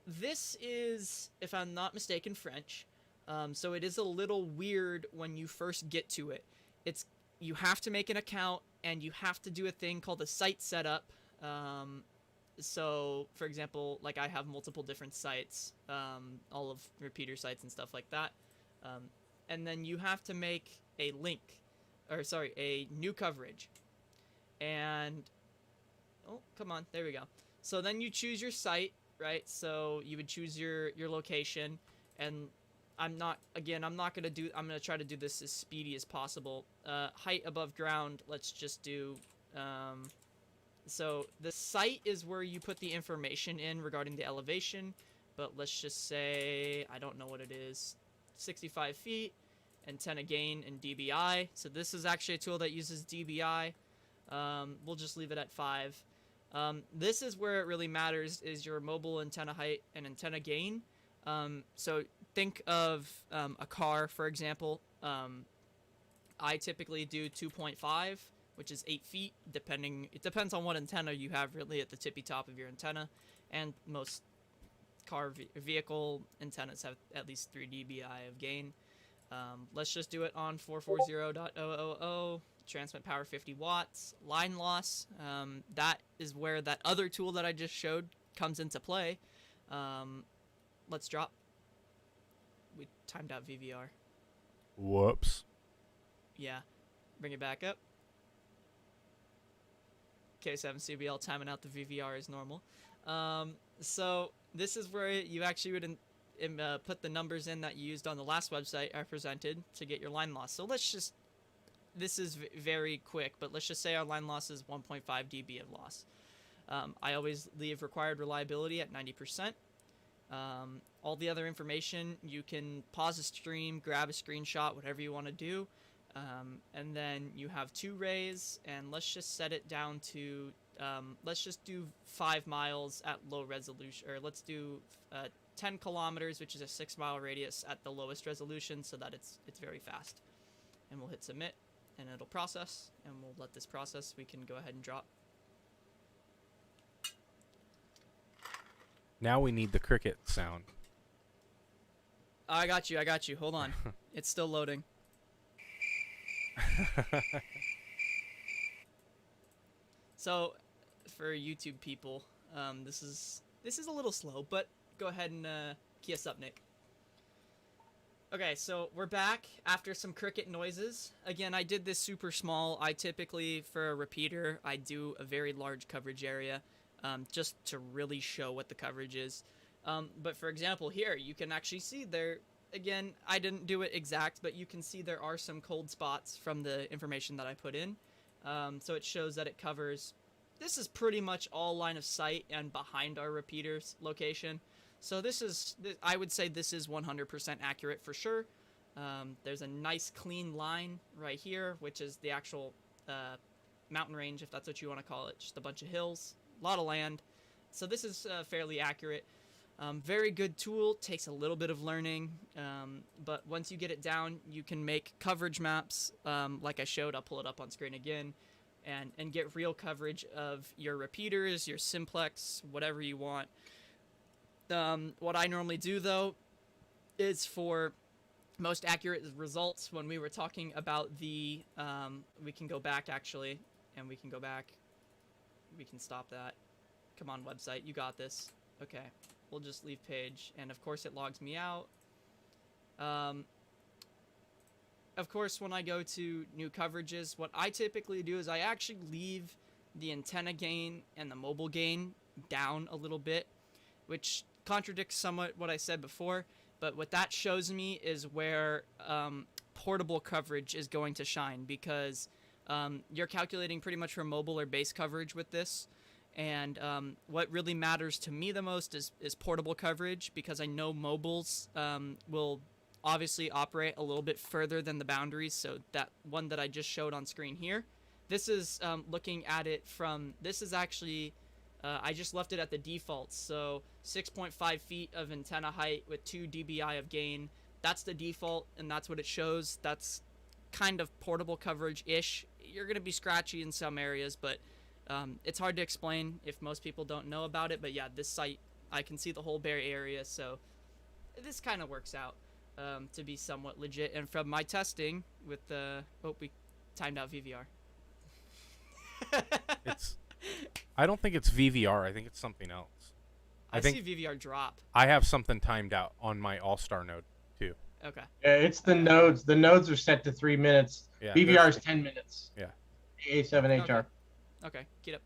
This is, if I'm not mistaken, French. So it is a little weird when you first get to it. You have to make an account and you have to do a thing called a site setup. So for example, like I have multiple different sites, all of repeater sites and stuff like that. And then you have to make a new coverage. And, oh, come on, there we go. So then you choose your site. Right, so you would choose your location, and I'm gonna try to do this as speedy as possible. Height above ground, let's just do, so the site is where you put the information in regarding the elevation, but let's just say, I don't know what it is, 65 feet, antenna gain and dBi. So this is actually a tool that uses dBi. We'll just leave it at 5. This is where it really matters, is your mobile antenna height and antenna gain. So think of a car, for example. I typically do 2.5, which is 8 feet, it depends on what antenna you have really at the tippy top of your antenna, and most vehicle antennas have at least 3 dBi of gain. Let's just do it on 440.000. Transmit power 50 watts. Line loss, that is where that other tool that I just showed comes into play. Let's drop. We timed out VVR. Whoops. Yeah. Bring it back up. K7CBL timing out the VVR is normal. So this is where you actually would put the numbers in that you used on the last website I presented to get your line loss. So this is very quick, but let's just say our line loss is 1.5 dB of loss. I always leave required reliability at 90%. All the other information, you can pause a stream, grab a screenshot, whatever you want to do. And then you have 2 rays, and let's just set it down to, let's just do 5 miles at low resolution, or let's do 10 kilometers, which is a 6-mile radius at the lowest resolution, so that it's very fast. And we'll hit submit, and it'll process, and we'll let this process. We can go ahead and drop. Now we need the cricket sound. I got you. Hold on. It's still loading. So, for YouTube people, this is a little slow, but go ahead and key us up, Nick. Okay, so we're back after some cricket noises. Again, I did this super small. I typically, for a repeater, I do a very large coverage area, just to really show what the coverage is. But for example, here, you can actually see again, I didn't do it exact, but you can see there are some cold spots from the information that I put in. So it shows that it covers, this is pretty much all line of sight and behind our repeater's location. So I would say this is 100% accurate for sure. There's a nice clean line right here, which is the actual mountain range, if that's what you want to call it. Just a bunch of hills, a lot of land. So this is fairly accurate. Very good tool, takes a little bit of learning, but once you get it down, you can make coverage maps like I showed. I'll pull it up on screen again, and get real coverage of your repeaters, your simplex, whatever you want. What I normally do, though, is for most accurate results, when we were talking about the, we can go back, actually, and we can go back. We can stop that. Come on, website, you got this. Okay, we'll just leave page, and of course it logs me out. Of course, when I go to new coverages, what I typically do is I actually leave the antenna gain and the mobile gain down a little bit, which contradicts somewhat what I said before, but what that shows me is where portable coverage is going to shine, because you're calculating pretty much for mobile or base coverage with this, and what really matters to me the most is portable coverage, because I know mobiles will obviously operate a little bit further than the boundaries. So that one that I just showed on screen here, this is looking at it from, this is actually, I just left it at the default, so 6.5 feet of antenna height with 2 dBi of gain. That's the default, and that's what it shows. That's kind of portable coverage-ish. You're going to be scratchy in some areas, but it's hard to explain if most people don't know about it. But yeah, this site, I can see the whole Bay Area, so this kind of works out to be somewhat legit. And from my testing with the, oh, we timed out VVR. I don't think it's VVR. I think it's something else. I think see VVR drop. I have something timed out on my All-Star node too. Okay. Yeah, it's the nodes. The nodes are set to 3 minutes. Yeah, VVR is 10 minutes. Yeah. A7HR. Okay, get up.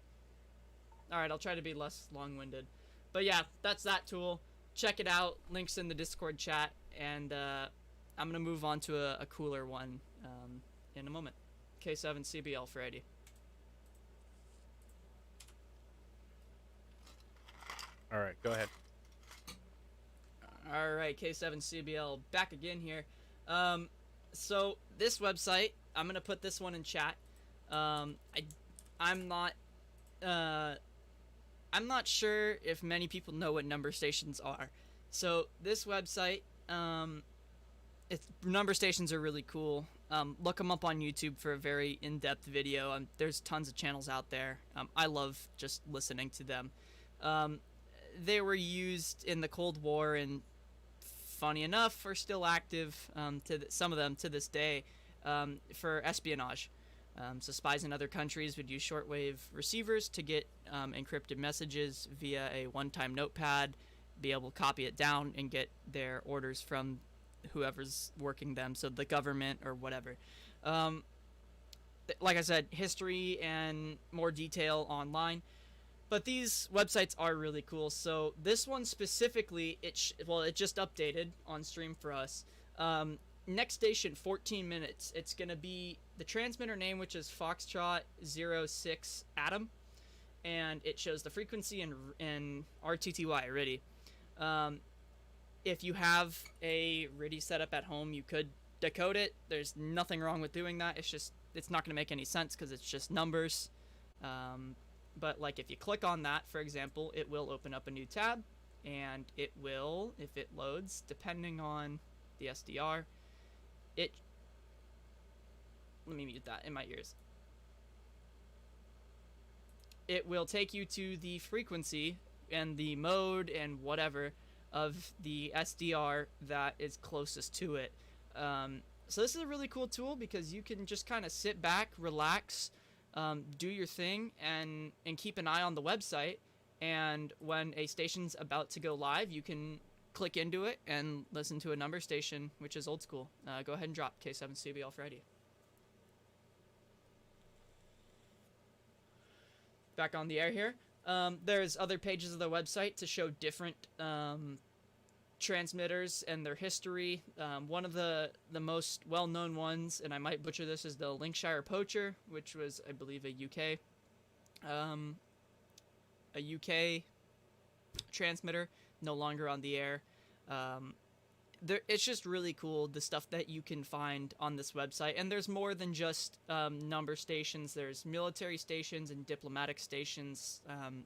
All right, I'll try to be less long-winded. But yeah, that's that tool. Check it out. Links in the Discord chat. And I'm going to move on to a cooler one in a moment. K7 CBL for Eddie. All right, go ahead. All right, K7 CBL back again here. So this website, I'm gonna put this one in chat. I'm not sure if many people know what number stations are. So this website, number stations are really cool. Look them up on YouTube for a very in-depth video. There's tons of channels out there. I love just listening to them. They were used in the Cold War, and funny enough, are still active, some of them to this day, for espionage. So spies in other countries would use shortwave receivers to get encrypted messages via a one-time notepad, be able to copy it down and get their orders from whoever's working them, so the government or whatever. Like I said, history and more detail online. But these websites are really cool. So this one specifically, it just updated on stream for us. Next station, 14 minutes. It's going to be the transmitter name, which is Foxtrot 06 Atom. And it shows the frequency in RTTY, RTTY. If you have a RTTY setup at home, you could decode it. There's nothing wrong with doing that. It's not going to make any sense because it's just numbers. But like if you click on that, for example, it will open up a new tab, and it will, if it loads, depending on the SDR, let me mute that in my ears. It will take you to the frequency and the mode and whatever of the SDR that is closest to it. So this is a really cool tool because you can just kind of sit back, relax, do your thing, and keep an eye on the website. And when a station's about to go live, you can click into it and listen to a number station, which is old school. Go ahead and drop K7 CBL for Eddie. Back on the air here. There's other pages of the website to show different transmitters and their history. One of the most well-known ones, and I might butcher this, is the Linkshire Poacher, which was, I believe, a UK transmitter, no longer on the air. It's just really cool, the stuff that you can find on this website. And there's more than just number stations. There's military stations and diplomatic stations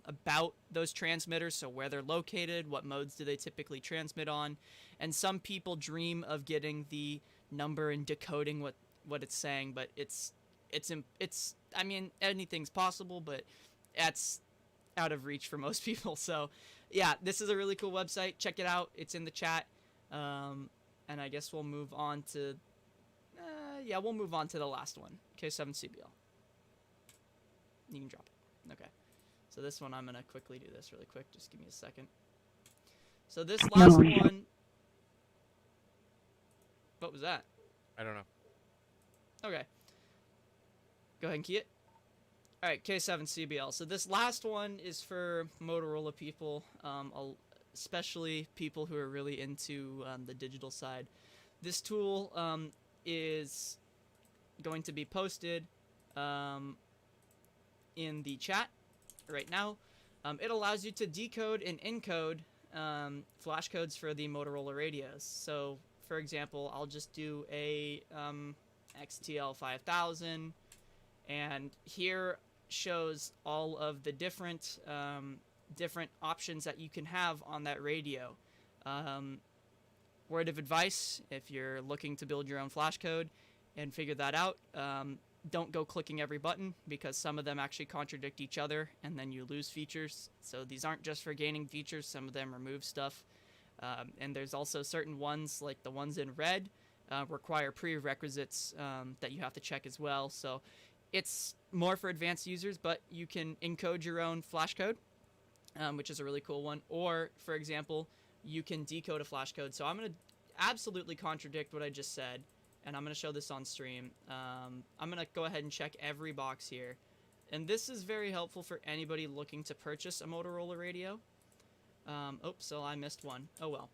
about those transmitters, so where they're located, what modes do they typically transmit on. And some people dream of getting the number and decoding what it's saying, but it's I mean, anything's possible, but that's out of reach for most people. So yeah, this is a really cool website. Check it out. It's in the chat. And I guess we'll move on to, we'll move on to the last one, K7CBL. You can drop it. Okay. So this one, I'm going to quickly do this really quick. Just give me a second. So this last one, what was that? I don't know. Okay. Go ahead and key it. All right, K7CBL. So this last one is for Motorola people, especially people who are really into the digital side. This tool is going to be posted in the chat right now. It allows you to decode and encode flash codes for the Motorola radios. So, for example, I'll just do a XTL 5000, and here shows all of the different options that you can have on that radio. Word of advice, if you're looking to build your own flash code and figure that out, don't go clicking every button, because some of them actually contradict each other and then you lose features. So these aren't just for gaining features, some of them remove stuff. And there's also certain ones, like the ones in red, require prerequisites that you have to check as well. So it's more for advanced users, but you can encode your own flash code, which is a really cool one. Or, for example, you can decode a flash code. So I'm going to absolutely contradict what I just said, and I'm going to show this on stream. I'm going to go ahead and check every box here. And this is very helpful for anybody looking to purchase a Motorola radio. Oops, so I missed one. Oh well.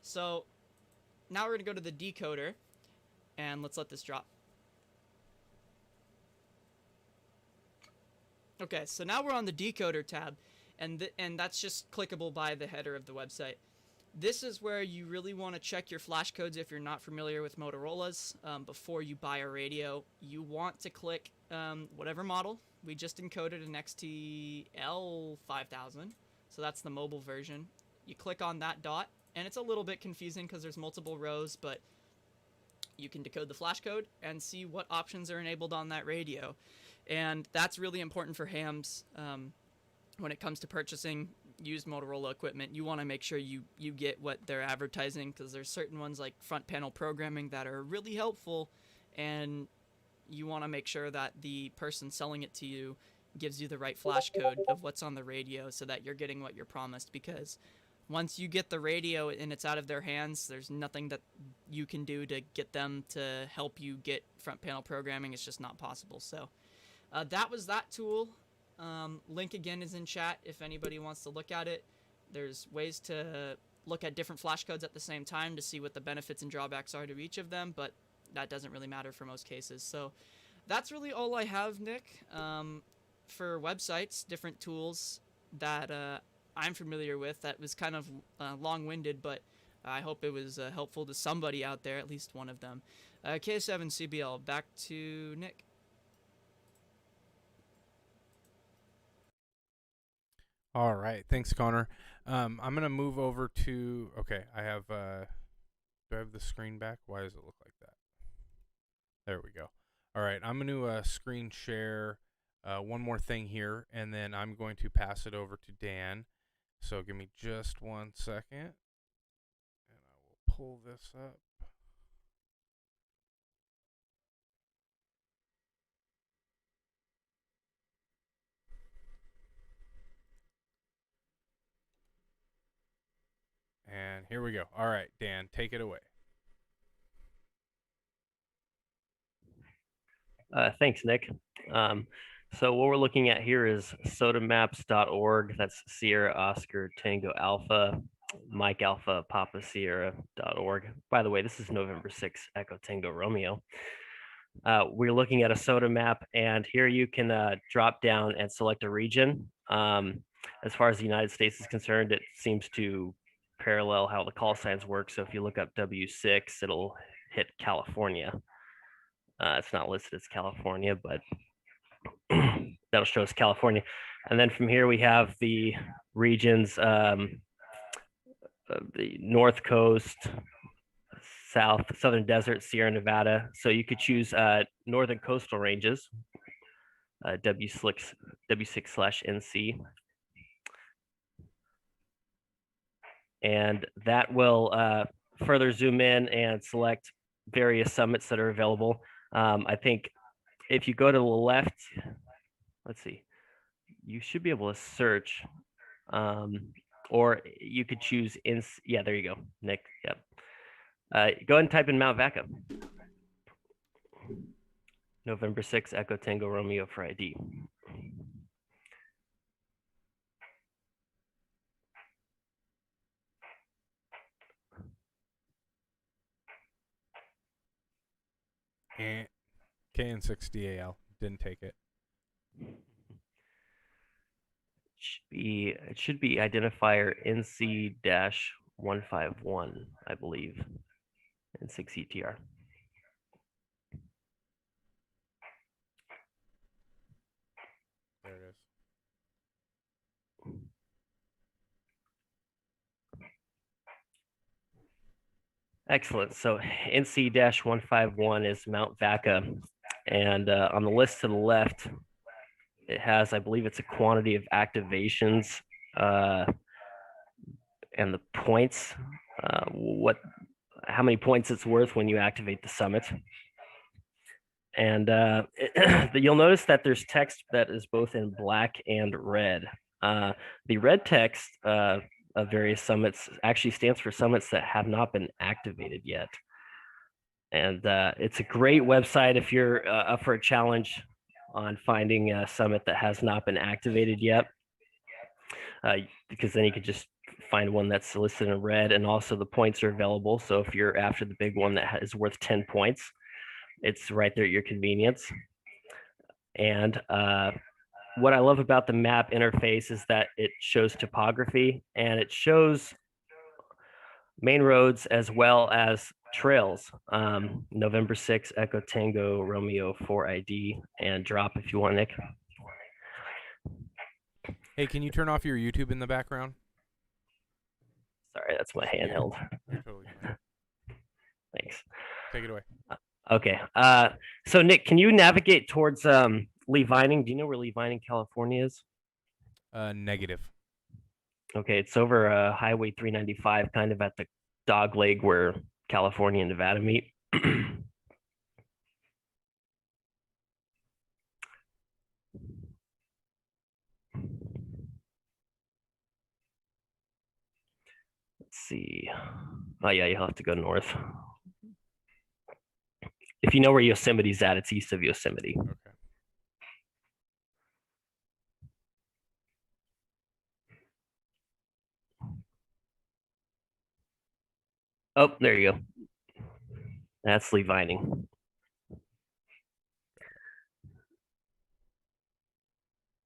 So now we're going to go to the decoder, and let's let this drop. Okay, so now we're on the decoder tab, and that's just clickable by the header of the website. This is where you really want to check your flash codes if you're not familiar with Motorola's before you buy a radio. You want to click whatever model. We just encoded an XTL 5000, so that's the mobile version. You click on that dot, and it's a little bit confusing because there's multiple rows, but you can decode the flash code and see what options are enabled on that radio. And that's really important for hams when it comes to purchasing used Motorola equipment. You want to make sure you get what they're advertising, because there's certain ones like front panel programming that are really helpful, and you want to make sure that the person selling it to you gives you the right flash code of what's on the radio so that you're getting what you're promised. Because once you get the radio and it's out of their hands, there's nothing that you can do to get them to help you get front panel programming. It's just not possible. So that was that tool. Link again is in chat if anybody wants to look at it. There's ways to look at different flash codes at the same time to see what the benefits and drawbacks are to each of them, but that doesn't really matter for most cases. So that's really all I have, Nick, for websites, different tools that I'm familiar with. That was kind of long-winded, but I hope it was helpful to somebody out there, at least one of them. K7CBL, back to Nick. All right, thanks, Connor. I'm gonna move over to. Okay, I have. Do I have the screen back? Why does it look like that? There we go. All right, I'm gonna screen share one more thing here, and then I'm going to pass it over to Dan. So give me just 1 second, and I will pull this up. And here we go. All right, Dan, take it away. Thanks, Nick. So what we're looking at here is sodamaps.org. That's Sierra Oscar Tango Alpha. Mike Alpha Papa Sierra.org. By the way, this is November 6 Echo Tango Romeo. We're looking at a SOTA map, and here you can drop down and select a region. As far as the United States is concerned, it seems to parallel how the call signs work. So if you look up W6, it'll hit California. It's not listed as California, but that'll show us California. And then from here, we have the regions, the North Coast, Southern Desert, Sierra Nevada. So you could choose Northern Coastal Ranges, W6/NC. And that will further zoom in and select various summits that are available. I think if you go to the left, let's see, you should be able to search, or you could choose yeah, there you go, Nick. Yep. Go ahead and type in Mount Vaca. November 6 Echo Tango Romeo for ID. And KN6DAL didn't take it. It should be identifier NC-151, I believe, and 6ETR. There it is. Excellent. So NC-151 is Mount Vaca, and on the list to the left, it has, I believe it's a quantity of activations and the points, how many points it's worth when you activate the summit. And you'll notice that there's text that is both in black and red. The red text of various summits actually stands for summits that have not been activated yet. And it's a great website if you're up for a challenge on finding a summit that has not been activated yet, because then you can just find one that's listed in red, and also the points are available. So if you're after the big one that is worth 10 points, it's right there at your convenience. And what I love about the map interface is that it shows topography, and it shows main roads as well as trails. November 6 Echo Tango Romeo 4 ID, and drop if you want, Nick. Hey, can you turn off your YouTube in the background? Sorry, that's my handheld. You're totally fine. Thanks. Take it away. Okay. So Nick, can you navigate towards Lee Vining? Do you know where Lee Vining, California is? Negative. Okay, it's over Highway 395, kind of at the dog leg where California and Nevada meet. Let's see. Oh yeah, you'll have to go north. If you know where Yosemite's at, it's east of Yosemite. Okay. Oh, there you go. That's Lee Vining.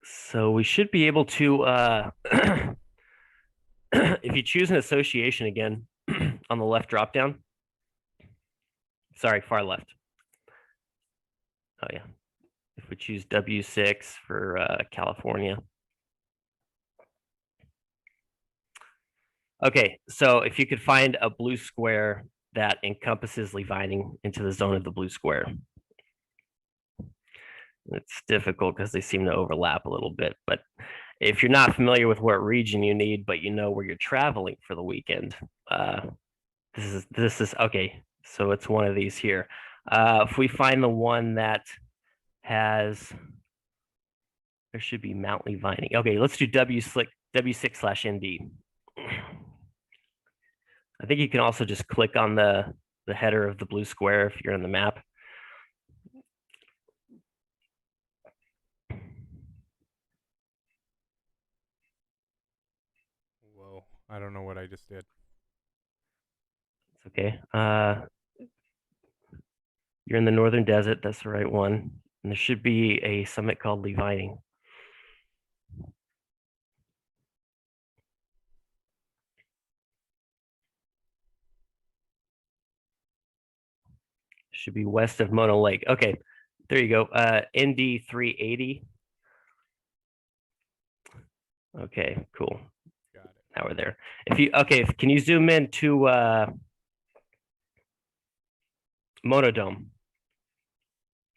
So we should be able to, if you choose an association again on the left drop down, sorry, far left. Oh yeah, if we choose W6 for California. Okay, so if you could find a blue square that encompasses Lee Vining into the zone of the blue square. It's difficult because they seem to overlap a little bit, but if you're not familiar with what region you need, but you know where you're traveling for the weekend, this is okay. So it's one of these here. If we find the one that has, there should be Mount Lee Vining. Okay, let's do W6/ND. I think you can also just click on the header of the blue square if you're on the map. Whoa. I don't know what I just did. It's okay. You're in the Northern Desert. That's the right one. And there should be a summit called Levining. Should be west of Mono Lake. Okay, there you go. ND 380. Okay, cool. Got it. Now we're there. Can you zoom in to Monodome?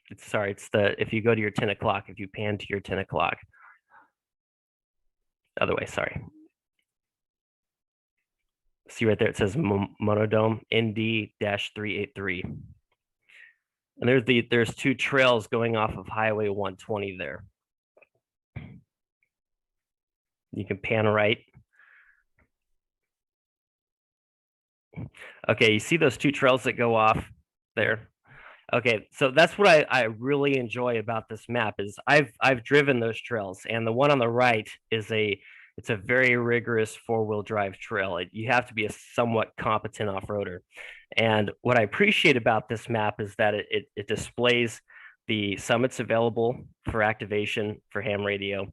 It's if you go to your 10 o'clock, if you pan to your 10 o'clock. Other way, sorry. See right there, it says Monodome ND-383. And there's two trails going off of Highway 120 there. You can pan right. Okay, you see those two trails that go off there? Okay, so that's what I really enjoy about this map is I've driven those trails, and the one on the right is it's a very rigorous four-wheel drive trail. You have to be a somewhat competent off-roader. And what I appreciate about this map is that it displays the summits available for activation for ham radio,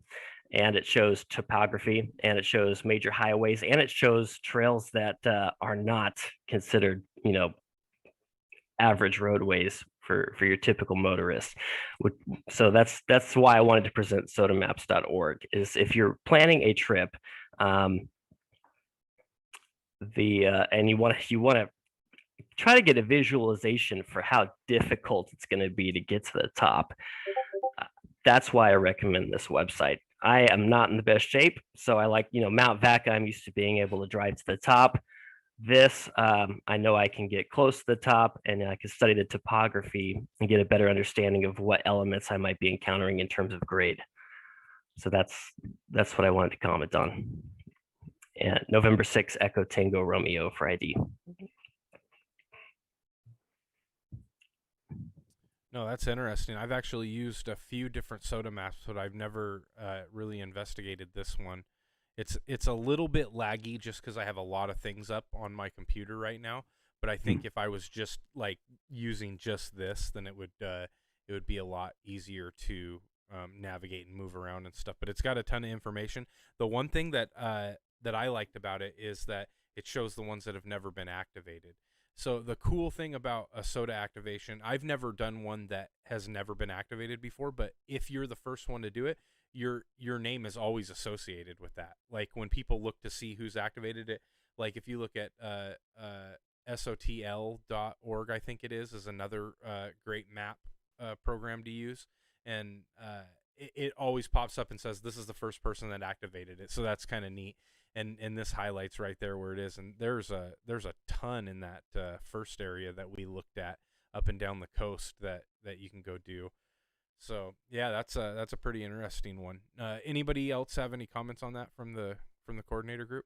and it shows topography, and it shows major highways, and it shows trails that are not considered, average roadways for your typical motorist. So that's why I wanted to present sodamaps.org is if you're planning a trip, and you want to try to get a visualization for how difficult it's going to be to get to the top. That's why I recommend this website. I am not in the best shape, so I like, Mount Vaca, I'm used to being able to drive to the top. This, I know I can get close to the top, and I can study the topography and get a better understanding of what elements I might be encountering in terms of grade. So that's what I wanted to comment on. And November 6th, Echo Tango Romeo for ID. No, that's interesting. I've actually used a few different soda maps, but I've never really investigated this one. It's a little bit laggy just because I have a lot of things up on my computer right now. But I think if I was just like using just this, then it would be a lot easier to navigate and move around and stuff. But it's got a ton of information. The one thing that I liked about it is that it shows the ones that have never been activated. So the cool thing about a soda activation, I've never done one that has never been activated before, but if you're the first one to do it, your name is always associated with that. Like when people look to see who's activated it, like if you look at SOTL.org, I think it is another great map program to use, and it always pops up and says this is the first person that activated it. So that's kind of neat. And this highlights right there where it is, and there's a ton in that first area that we looked at up and down the coast that you can go do. So yeah, that's a pretty interesting one. Anybody else have any comments on that from the coordinator group?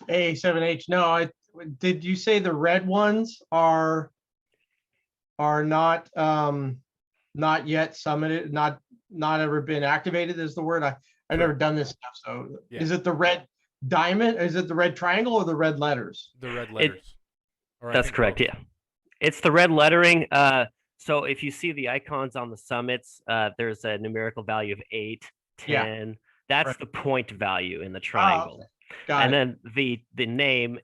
A7H. No, did you say the red ones are not not yet summited, not ever been activated is the word. I've never done this stuff. So Yeah. Is it the red diamond? Is it the red triangle or the red letters? The red letters. That's correct. Yeah, it's the red lettering. So if you see the icons on the summits, there's a numerical value of 8, 10. Yeah. That's Right. the point value in the triangle. Okay. Got And it. then the name,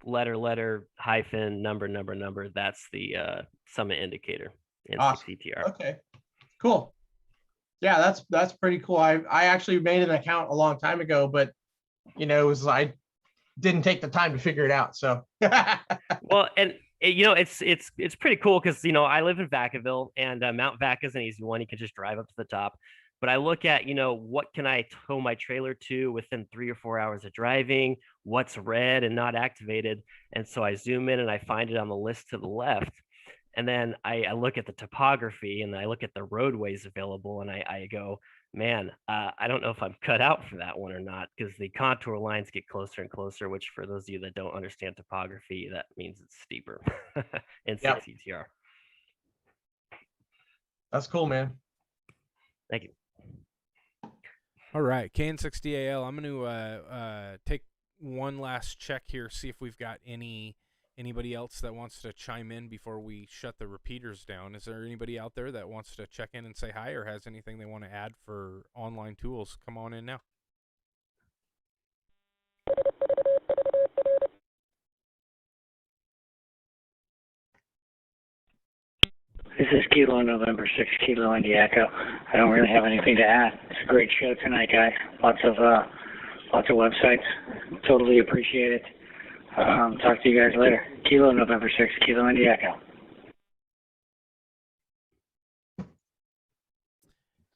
letter, hyphen, number, that's the summit indicator in Awesome. CTR. Okay, cool. Yeah, that's pretty cool. I actually made an account a long time ago, but it was I didn't take the time to figure it out. So Well, and it's pretty cool because I live in Vacaville, and Mount Vaca is an easy one. You can just drive up to the top. But I look at what can I tow my trailer to within 3 or 4 hours of driving? What's red and not activated? And so I zoom in and I find it on the list to the left. And then I look at the topography and I look at the roadways available, and I go, man, I don't know if I'm cut out for that one or not, because the contour lines get closer and closer, which for those of you that don't understand topography, that means it's steeper in Yep. CTR. that's cool, man. Thank you. All right, KN6DAL. I'm going to take one last check here, see if we've got anybody else that wants to chime in before we shut the repeaters down. Is there anybody out there that wants to check in and say hi or has anything they want to add for online tools? Come on in now. This is Kilo November 6, Kilo Indy Echo. I don't really have anything to add. It's a great show tonight, guys. Lots of websites. Totally appreciate it. Talk to you guys later. Kilo November 6, Kilo Indy Echo.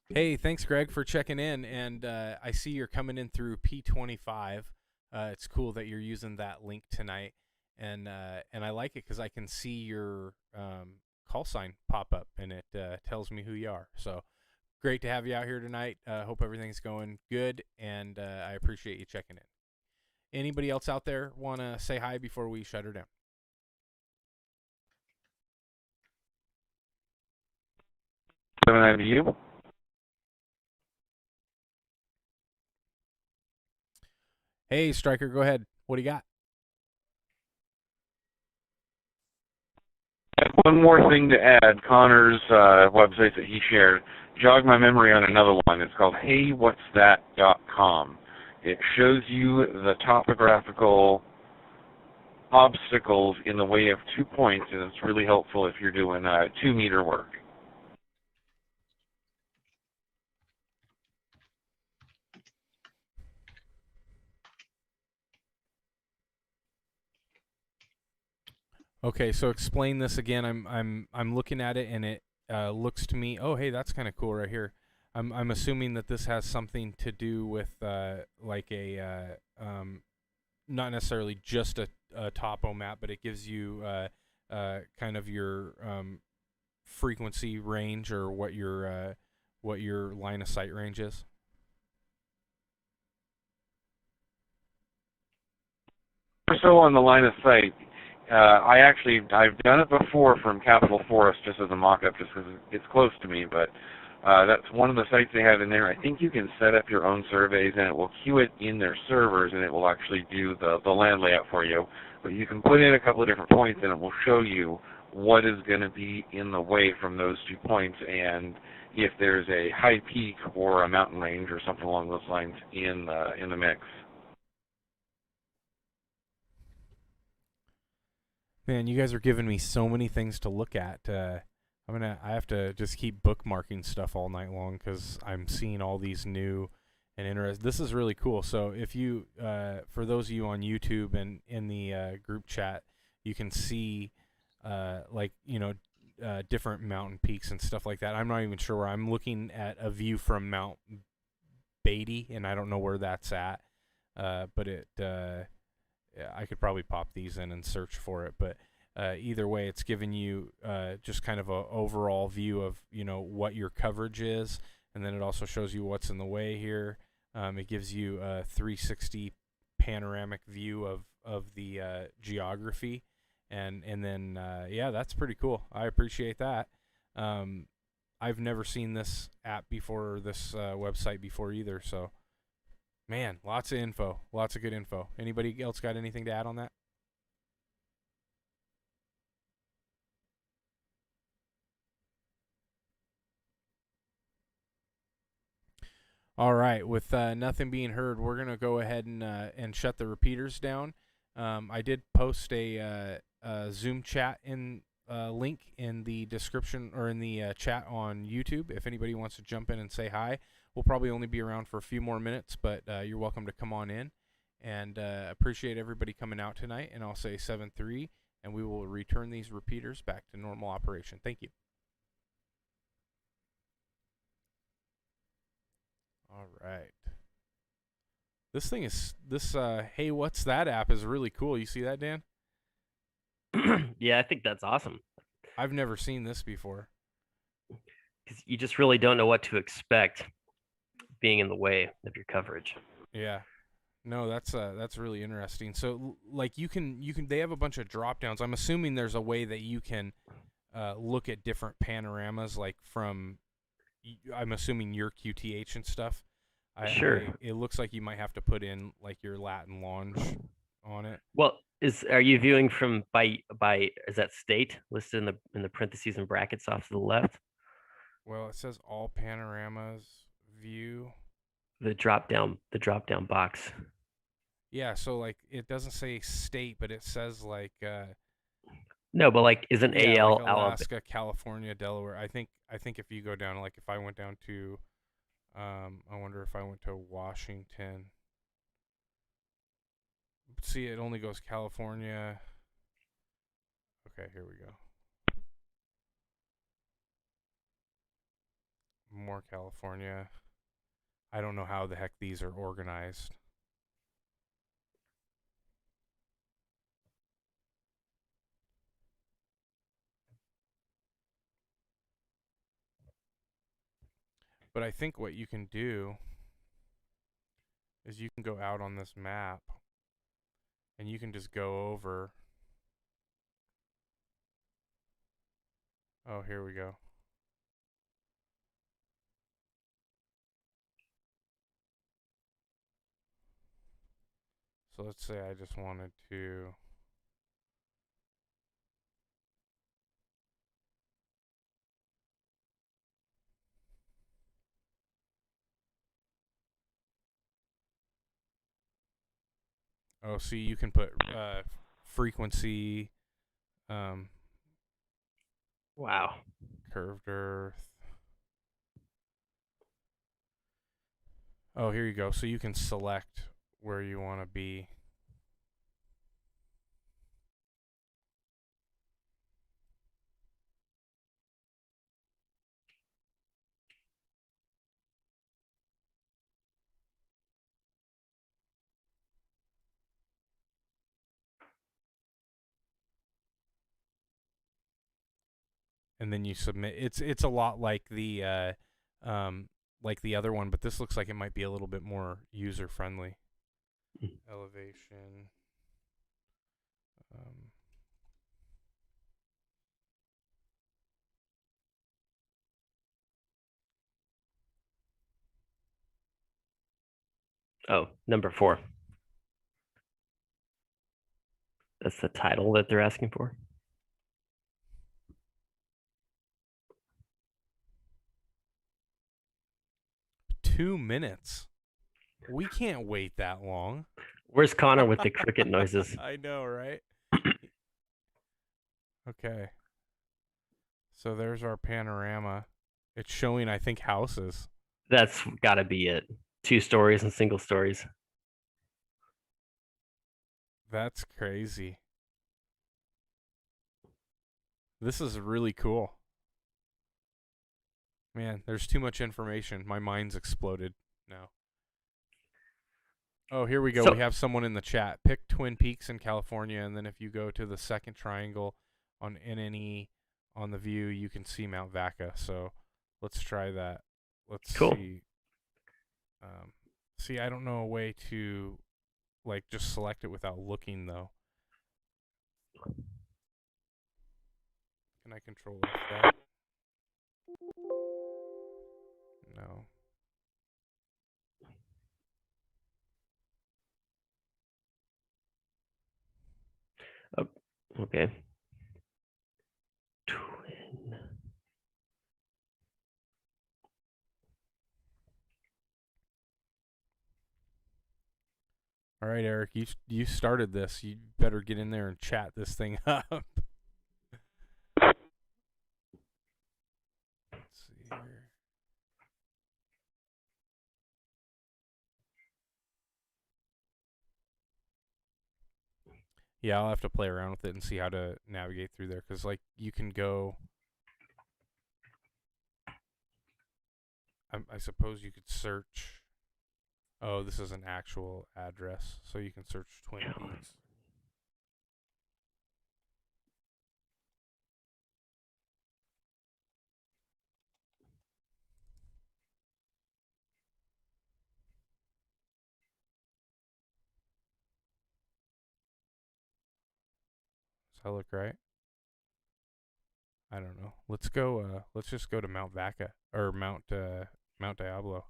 Hey, thanks, Greg, for checking in. And I see you're coming in through P25. It's cool that you're using that link tonight, and I like it because I can see your call sign pop up, and it tells me who you are. So great to have you out here tonight. Hope everything's going good, and I appreciate you checking in. Anybody else out there want to say hi before we shut her down? You? Hey, Striker, go ahead. What do you got? One more thing to add, Connor's website that he shared jogged my memory on another one. It's called heywhatsthat.com. It shows you the topographical obstacles in the way of 2 points, and it's really helpful if you're doing 2-meter work. Okay, so explain this again. I'm looking at it, and it looks to me. Oh, hey, that's kind of cool right here. I'm assuming that this has something to do with like a not necessarily just a topo map, but it gives you kind of your frequency range or what your line of sight range is. So on the line of sight, I've done it before from Capitol Forest just as a mock-up, just because it's close to me, but that's one of the sites they have in there. I think you can set up your own surveys, and it will queue it in their servers, and it will actually do the land layout for you. But you can put in a couple of different points, and it will show you what is going to be in the way from those 2 points, and if there's a high peak or a mountain range or something along those lines in the mix. Man, you guys are giving me so many things to look at. I have to just keep bookmarking stuff all night long because I'm seeing all these new and interesting. This is really cool. So if you, for those of you on YouTube and in the group chat, you can see different mountain peaks and stuff like that. I'm not even sure where. I'm looking at a view from Mount Beatty, and I don't know where that's at. But I could probably pop these in and search for it, but either way, it's giving you just kind of a overall view of what your coverage is, and then it also shows you what's in the way here. It gives you a 360 panoramic view of the geography, and then yeah, that's pretty cool. I appreciate that. I've never seen this app before, or this website before either, so. Man, lots of info, lots of good info. Anybody else got anything to add on that? All right, with nothing being heard, we're gonna go ahead and shut the repeaters down. I did post a Zoom chat link in the description or in the chat on YouTube. If anybody wants to jump in and say hi. We'll probably only be around for a few more minutes, but you're welcome to come on in. And appreciate everybody coming out tonight. And I'll say 7-3, and we will return these repeaters back to normal operation. Thank you. All right. This Hey, What's That app is really cool. You see that, Dan? Yeah, I think that's awesome. I've never seen this before. Because you just really don't know what to expect being in the way of your coverage. Yeah. No, that's really interesting. So like you can they have a bunch of drop downs. I'm assuming there's a way that you can look at different panoramas, like from I'm assuming your QTH and stuff. Sure. It looks like you might have to put in like your Latin Lounge on it. Well, are you viewing from by is that state listed in the parentheses and brackets off to the left? Well, it says all panoramas view. The drop down box. Yeah, so like it doesn't say state, but it says like No, but like isn't yeah, AL like Alaska, California, Delaware. I think if you go down, like if I went down to I wonder if I went to Washington. See, it only goes California. Okay, here we go. More California. I don't know how the heck these are organized. But I think what you can do is you can go out on this map and you can just go over. Oh, here we go. So let's say I just wanted to oh, see, you can put frequency, Wow. curved earth. Oh, here you go. So you can select where you want to be. And then you submit. It's a lot like the other one, but this looks like it might be a little bit more user friendly. Elevation. Oh, number 4. That's the title that they're asking for. Two minutes. We can't wait that long. Where's Connor with the cricket noises? I know, right? Okay. So there's our panorama. It's showing, I think, houses. That's got to be it. 2 stories and single stories. That's crazy. This is really cool. Man, there's too much information. My mind's exploded now. Oh, here we go. We have someone in the chat. Pick Twin Peaks in California, and then if you go to the second triangle on NNE on the view, you can see Mount Vaca. So let's try that. Let's see. See, I don't know a way to like just select it without looking though. Can I control that? No. Oh, okay. Twin. All right, Eric, you started this. You better get in there and chat this thing up. Let's see here. Yeah, I'll have to play around with it and see how to navigate through there, because like you can go. I suppose you could search. Oh, this is an actual address, so you can search Twin Peaks. Does that look right? I don't know. Let's go. Let's just go to Mount Vaca or Mount Diablo.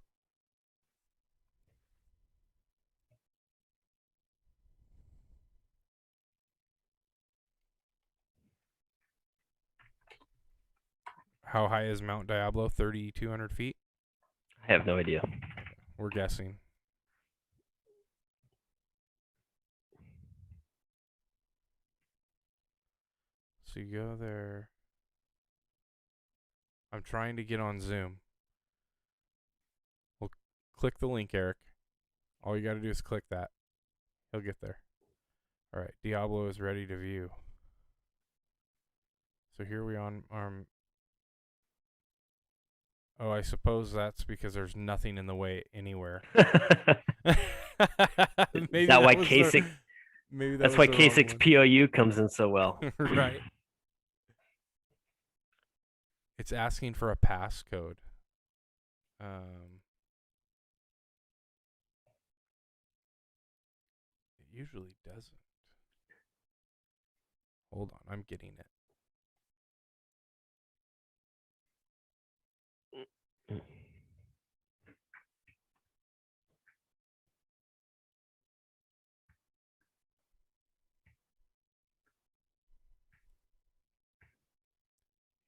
How high is Mount Diablo? 3,200 feet. I have no idea. We're guessing. So you go there. I'm trying to get on Zoom. Well, click the link, Eric. All you got to do is click that. He'll get there. All right, Diablo is ready to view. So here we on Oh, I suppose that's because there's nothing in the way anywhere. Maybe Is that why was Kasich? Maybe That's was why the wrong Kasich's one. POU comes in so well. Right. It's asking for a passcode. It usually doesn't. Hold on, I'm getting it.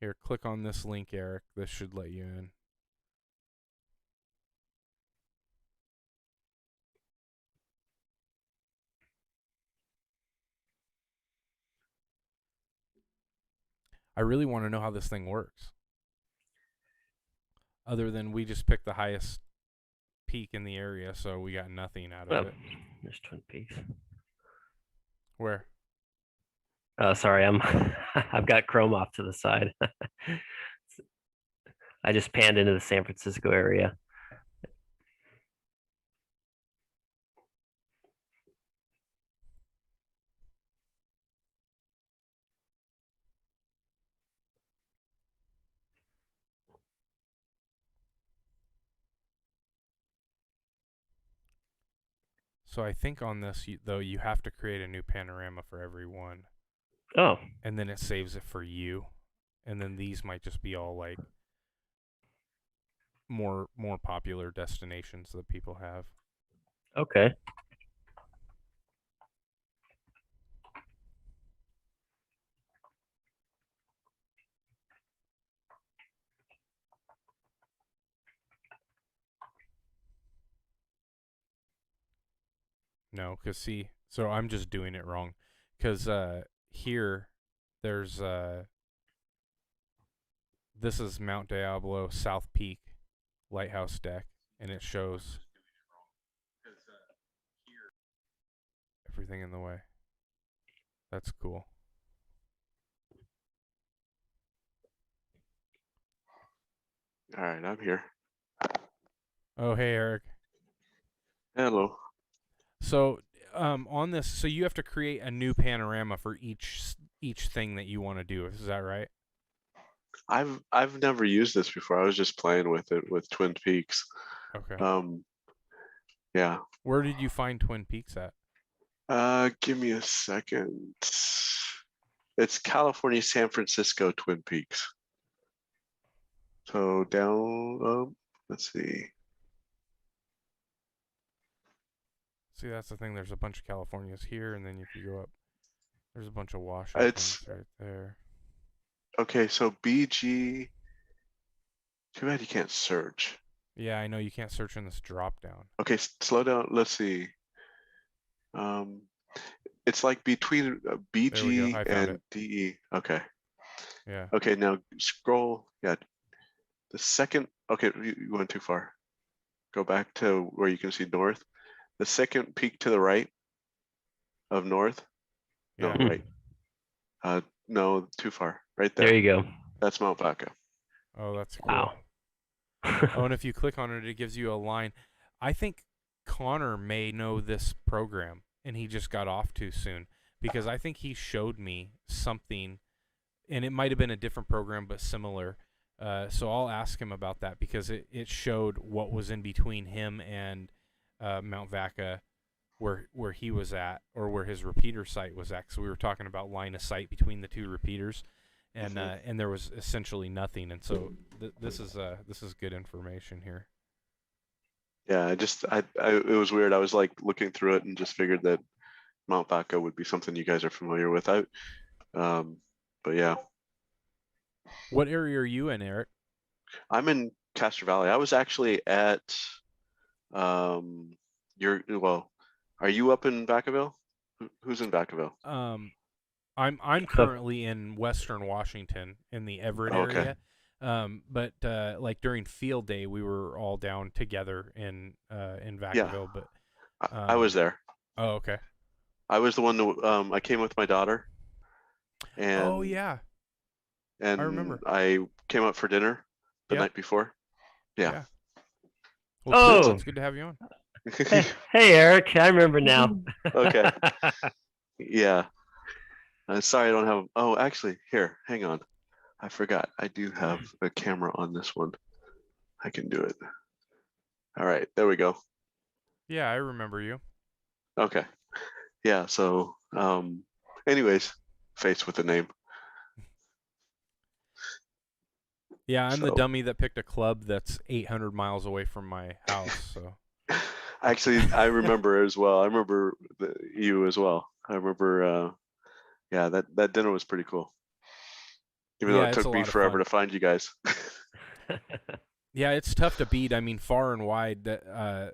Here, click on this link, Eric. This should let you in. I really want to know how this thing works. Other than we just picked the highest peak in the area, so we got nothing out of Oh, it. there's Twin Peaks. Where? Sorry, I've got Chrome off to the side. I just panned into the San Francisco area. So I think on this, though, you have to create a new panorama for every one. Oh. And then it saves it for you. And then these might just be all like more popular destinations that people have. Okay. No, because see, so I'm just doing it wrong. Because here, there's this is Mount Diablo South Peak Lighthouse Deck, and it shows everything in the way. That's cool. All right, I'm here. Oh, hey, Eric. Hello. So on this, so you have to create a new panorama for each thing that you want to do. Is that right? I've never used this before. I was just playing with it with Twin Peaks. Okay. Yeah. Where did you find Twin Peaks at? Give me a second. It's California, San Francisco, Twin Peaks. So down, let's see. See, that's the thing. There's a bunch of Californias here, and then if you go up, there's a bunch of Washingtons right there. Okay, so BG. Too bad you can't search. Yeah, I know you can't search in this drop down. Okay, slow down. Let's see. It's like between BG and DE. Okay. Yeah. Okay, now scroll. Yeah. The second. Okay, you went too far. Go back to where you can see north. The second peak to the right of north. Yeah. No, right. No, too far. Right there. There you go. That's Mount Vaca. Oh, that's cool. Wow. Oh, and if you click on it, it gives you a line. I think Connor may know this program, and he just got off too soon, because I think he showed me something, and it might have been a different program, but similar. So I'll ask him about that, because it showed what was in between him and Mount Vaca, where he was at, or where his repeater site was at. So we were talking about line of sight between the two repeaters, and there was essentially nothing. And so this is good information here. Yeah, it was weird. I was like looking through it and just figured that Mount Baca would be something you guys are familiar with. But yeah, What area are you in, Eric? I'm in Castro Valley. I was actually at are you up in Vacaville? Who's in Vacaville? I'm currently in Western Washington in the Everett Okay. area. But like during field day, we were all down together in Vacaville. But I was there. Oh, okay. I was the one that I came with my daughter, and Oh yeah, and I remember. I came up for dinner the Yep. night before. Yeah. Yeah. Well, cool. Oh. It's good to have you on. Hey, Eric, I remember now. Okay. Yeah. Sorry, I don't have. Oh, actually, here, hang on. I forgot. I do have a camera on this one. I can do it. All right, there we go. Yeah, I remember you. Okay. Yeah. So, anyways, face with a name. Yeah, I'm the So- dummy that picked a club that's 800 miles away from my house. So Actually, I remember as well. I remember you as well. I remember. Yeah, that dinner was pretty cool. Even though Yeah, it it's took a me lot of forever fun. to find you guys. yeah, it's tough to beat. I mean, far and wide, the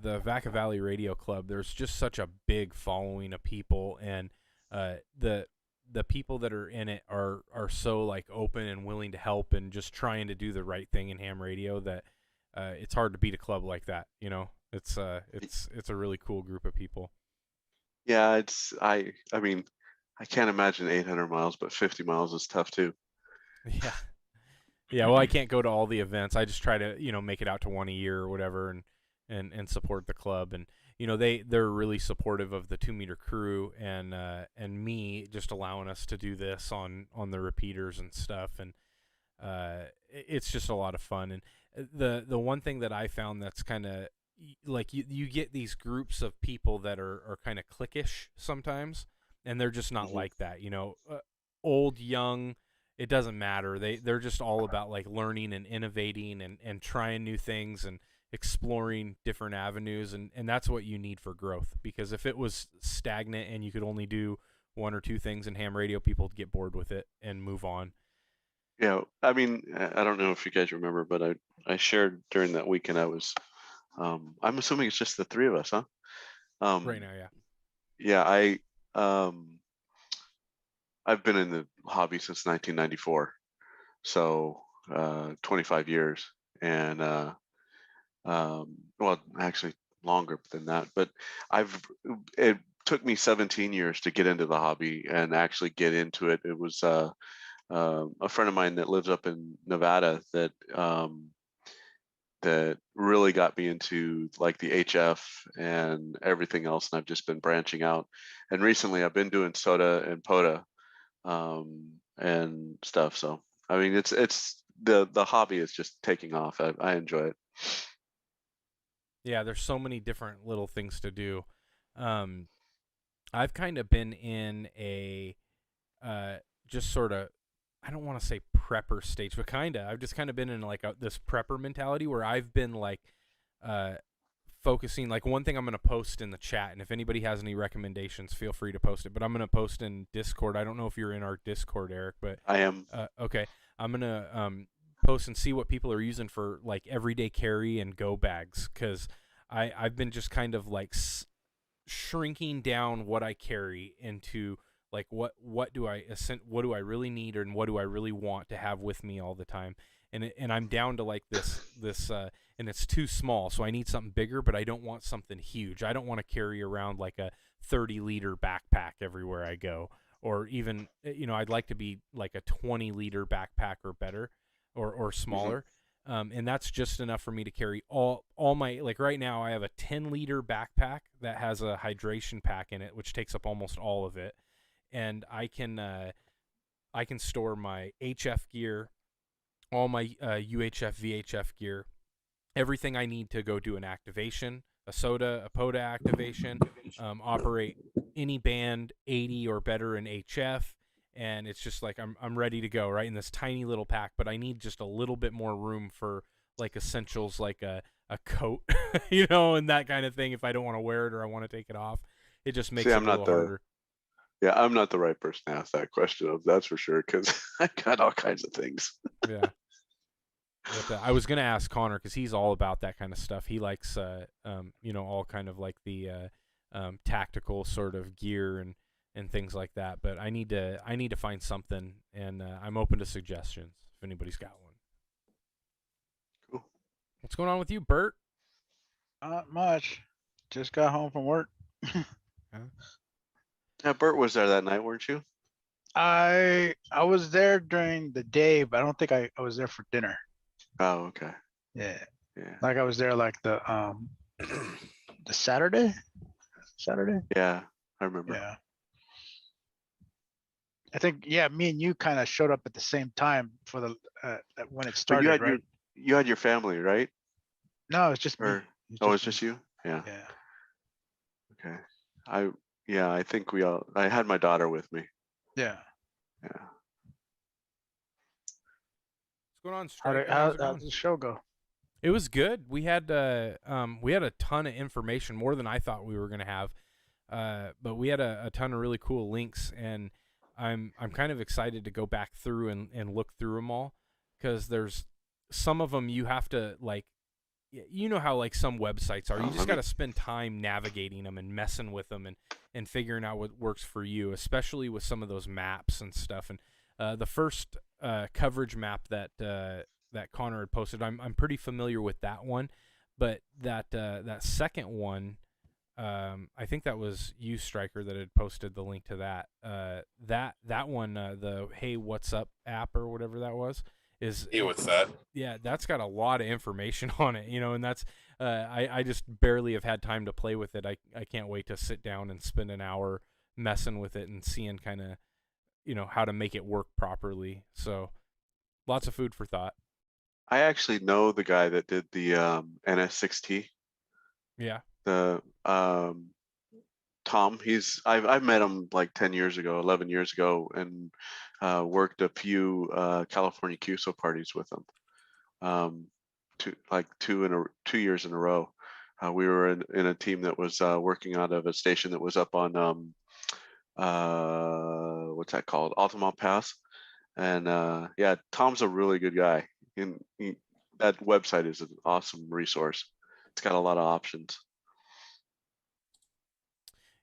Vaca Valley Radio Club. There's just such a big following of people, and the people that are in it are so like open and willing to help and just trying to do the right thing in ham radio that it's hard to beat a club like that. You know, it's a really cool group of people. Yeah, I mean, I can't imagine 800 miles, but 50 miles is tough too. Yeah. Yeah, well, I can't go to all the events. I just try to, make it out to one a year or whatever and support the club. And, they're really supportive of the 2 Meter Crew and me just allowing us to do this on the repeaters and stuff. And it's just a lot of fun. And the one thing that I found that's kind of like you get these groups of people that are kind of cliquish sometimes, and they're just not like that. Old, young, it doesn't matter. They're just all about like learning and innovating and trying new things and exploring different avenues, and that's what you need for growth. Because if it was stagnant and you could only do one or two things in ham radio, people would get bored with it and move on. Yeah, I mean, I don't know if you guys remember, but I shared during that weekend. I was, I'm assuming it's just the three of us, huh? Right now, yeah. Yeah, I've been in the hobby since 1994, so 25 years, and well, actually longer than that. But it took me 17 years to get into the hobby and actually get into it. It was a friend of mine that lives up in Nevada that really got me into like the HF and everything else, and I've just been branching out. And recently, I've been doing SOTA and POTA and stuff. So I mean, it's the hobby is just taking off. I enjoy it. Yeah, there's so many different little things to do. I've kind of been in a just sort of, I don't want to say prepper stage, but I've just kind of been in like this prepper mentality where I've been like focusing. Like, one thing I'm going to post in the chat, and if anybody has any recommendations, feel free to post it. But I'm going to post in Discord. I don't know if you're in our Discord, Eric, but I am. Okay, I'm going to post and see what people are using for like everyday carry and go bags, because I've been just kind of like shrinking down what I carry into like what do I really need, and what do I really want to have with me all the time, and I'm down to like this and it's too small, so I need something bigger, but I don't want something huge. I don't want to carry around like a 30-liter backpack everywhere I go, or even I'd like to be like a 20-liter backpack or better, or smaller. And that's just enough for me to carry all my, like right now I have a 10-liter backpack that has a hydration pack in it, which takes up almost all of it. And I can store my HF gear, all my UHF, VHF gear, everything I need to go do an activation, a SOTA, a POTA activation, operate any band 80 or better in HF, and it's just like I'm ready to go right in this tiny little pack, but I need just a little bit more room for like essentials like a coat, and that kind of thing if I don't want to wear it or I want to take it off. It just makes See, it I'm a not little the harder. yeah, I'm not the right person to ask that question of, that's for sure, because I got all kinds of things. Yeah. But, I was gonna ask Connor because he's all about that kind of stuff. He likes, all kind of like the tactical sort of gear and things like that. But I need to find something, and I'm open to suggestions if anybody's got one. Cool. What's going on with you, Bert? Not much. Just got home from work. Yeah, Bert was there that night, weren't you? I was there during the day, but I don't think I was there for dinner. Oh, okay. Yeah. Yeah. Like I was there like the Saturday? Yeah, I remember. Yeah. I think me and you kind of showed up at the same time for the when it But started, you had right? you had your family, right? No, it's just me. Or it's just you? Yeah. Yeah. Okay. I think I had my daughter with me. Yeah. Yeah. What's going on, Striker? How'd How's it going? the show go? It was good. We had a ton of information, more than I thought we were gonna have. But we had a ton of really cool links, and I'm kind of excited to go back through and look through them all, because there's some of them you have to like, how like some websites are. You just got to spend time navigating them and messing with them and figuring out what works for you, especially with some of those maps and stuff. And the first coverage map that Connor had posted, I'm pretty familiar with that one, but that second one, I think that was you, Striker, that had posted the link to that. That one, the Hey What's Up app or whatever that was, is Hey, what's that? Yeah, that's got a lot of information on it, and that's I just barely have had time to play with it. I can't wait to sit down and spend an hour messing with it and seeing kind of how to make it work properly. So lots of food for thought. I actually know the guy that did the NS6T. Yeah. The Tom, I've met him like 10 years ago, 11 years ago, and worked a few California QSO parties with him. 2 years in a row. We were in a team that was working out of a station that was up on what's that called? Altamont Pass. And yeah, Tom's a really good guy. And that website is an awesome resource. It's got a lot of options.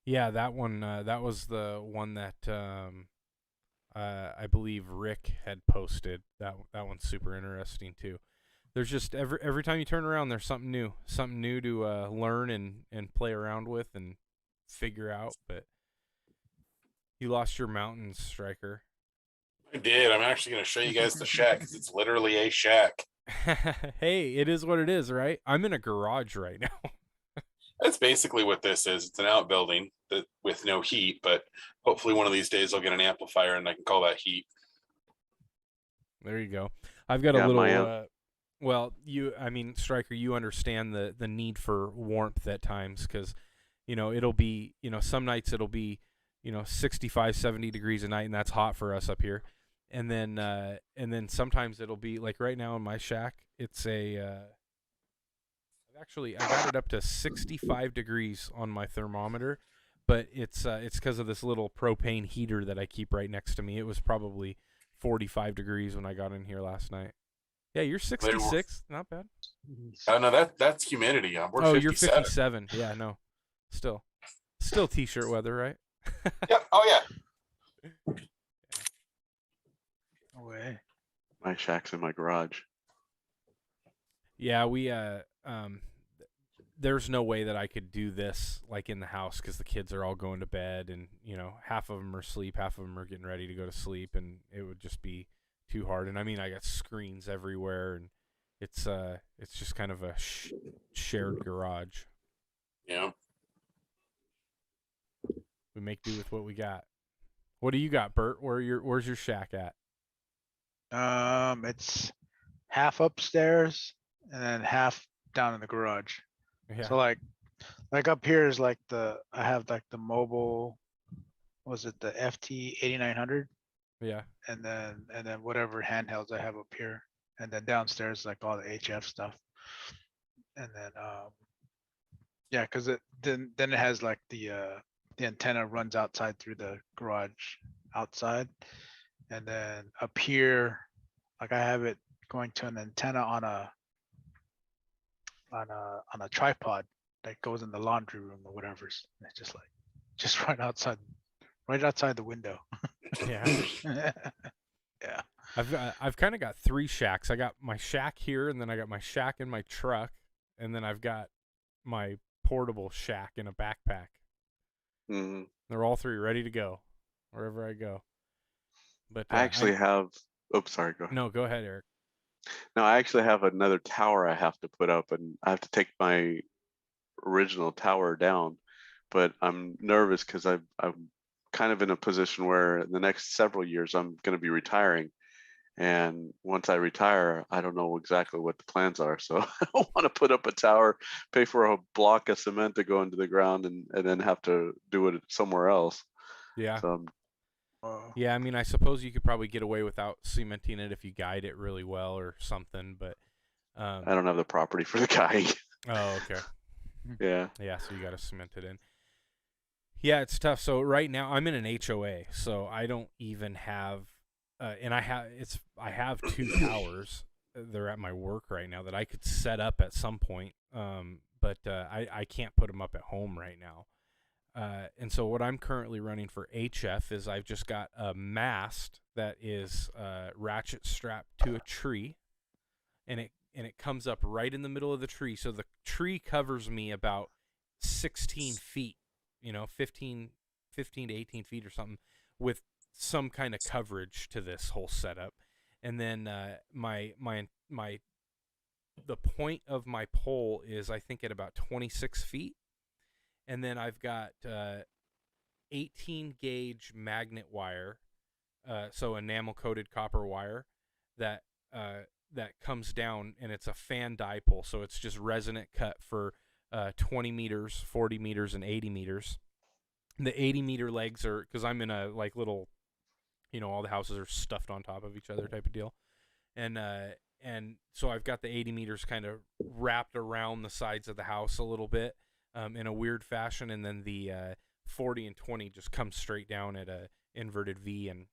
Yeah, that one. That was the one that I believe Rick had posted. That one's super interesting too. There's just every time you turn around, there's something new to learn and play around with and figure out. But you lost your mountains, Striker. I did. I'm actually going to show you guys the shack because it's literally a shack. Hey, it is what it is, right? I'm in a garage right now. That's basically what this is. It's an outbuilding with no heat, but hopefully one of these days I'll get an amplifier and I can call that heat. There you go. I've got a little. Well, Striker, you understand the need for warmth at times, because it'll be some nights it'll be 65, 70 degrees a night, and that's hot for us up here. And then sometimes it'll be like right now in my shack, it's I got it up to 65 degrees on my thermometer, but it's because of this little propane heater that I keep right next to me. It was probably 45 degrees when I got in here last night. Yeah, you're 66, not bad. Oh no, that's humidity. We're 57. You're 57. Yeah, no, still t-shirt weather, right? Yeah. Oh yeah. Way. My shack's in my garage. Yeah, we there's no way that I could do this like in the house, because the kids are all going to bed, and half of them are asleep, half of them are getting ready to go to sleep, and it would just be too hard. And I got screens everywhere, and it's just kind of a shared garage. Yeah. We make do with what we got. What do you got, Bert? Where's your shack at? It's half upstairs and then half down in the garage. Yeah. So like up here is like I have like the mobile, was it the FT 8900? Yeah. and then whatever handhelds I have up here, and then downstairs like all the HF stuff, and then yeah, because then it has like the antenna runs outside through the garage outside, and then up here, like I have it going to an antenna on a tripod that goes in the laundry room or whatever. It's just like right outside the window. Yeah. Yeah. I've kind of got 3 shacks. I got my shack here, and then I got my shack in my truck, and then I've got my portable shack in a backpack. Mhm. They're all 3 ready to go wherever I go. But I actually have. Oops, sorry. Go ahead. No, go ahead, Eric. No, I actually have another tower I have to put up, and I have to take my original tower down. But I'm nervous because I'm kind of in a position where in the next several years I'm going to be retiring, and once I retire, I don't know exactly what the plans are. So I don't want to put up a tower, pay for a block of cement to go into the ground, and then have to do it somewhere else. Yeah. So Yeah, I mean, I suppose you could probably get away without cementing it if you guide it really well or something, but I don't have the property for the guy. Oh, okay. Yeah. Yeah, so you got to cement it in. Yeah, it's tough. So right now I'm in an HOA, so I don't even have and I have 2 towers. They're at my work right now that I could set up at some point. But I can't put them up at home right now. And so what I'm currently running for HF is I've just got a mast that is ratchet strapped to a tree, and it comes up right in the middle of the tree. So the tree covers me about 16 feet, 15 to 18 feet or something, with some kind of coverage to this whole setup. And then the point of my pole is, I think, at about 26 feet. And then I've got 18 gauge magnet wire, so enamel coated copper wire that comes down, and it's a fan dipole, so it's just resonant cut for 20 meters, 40 meters, and 80 meters. And the 80 meter legs are, because I'm in a like little, all the houses are stuffed on top of each other type of deal, and so I've got the 80 meters kind of wrapped around the sides of the house a little bit. In a weird fashion, and then the 40 and 20 just comes straight down at a inverted V, and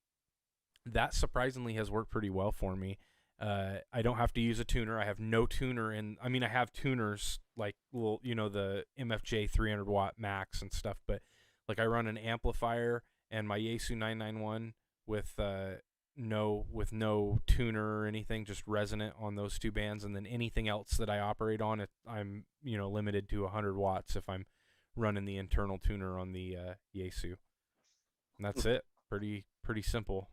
that surprisingly has worked pretty well for me. I don't have to use a tuner. I have no tuner I have tuners like little, the MFJ 300 watt max and stuff, but like I run an amplifier and my Yaesu 991 with no tuner or anything, just resonant on those 2 bands, and then anything else that I operate on, I'm limited to 100 watts if I'm running the internal tuner on the Yaesu. And that's it. Pretty simple.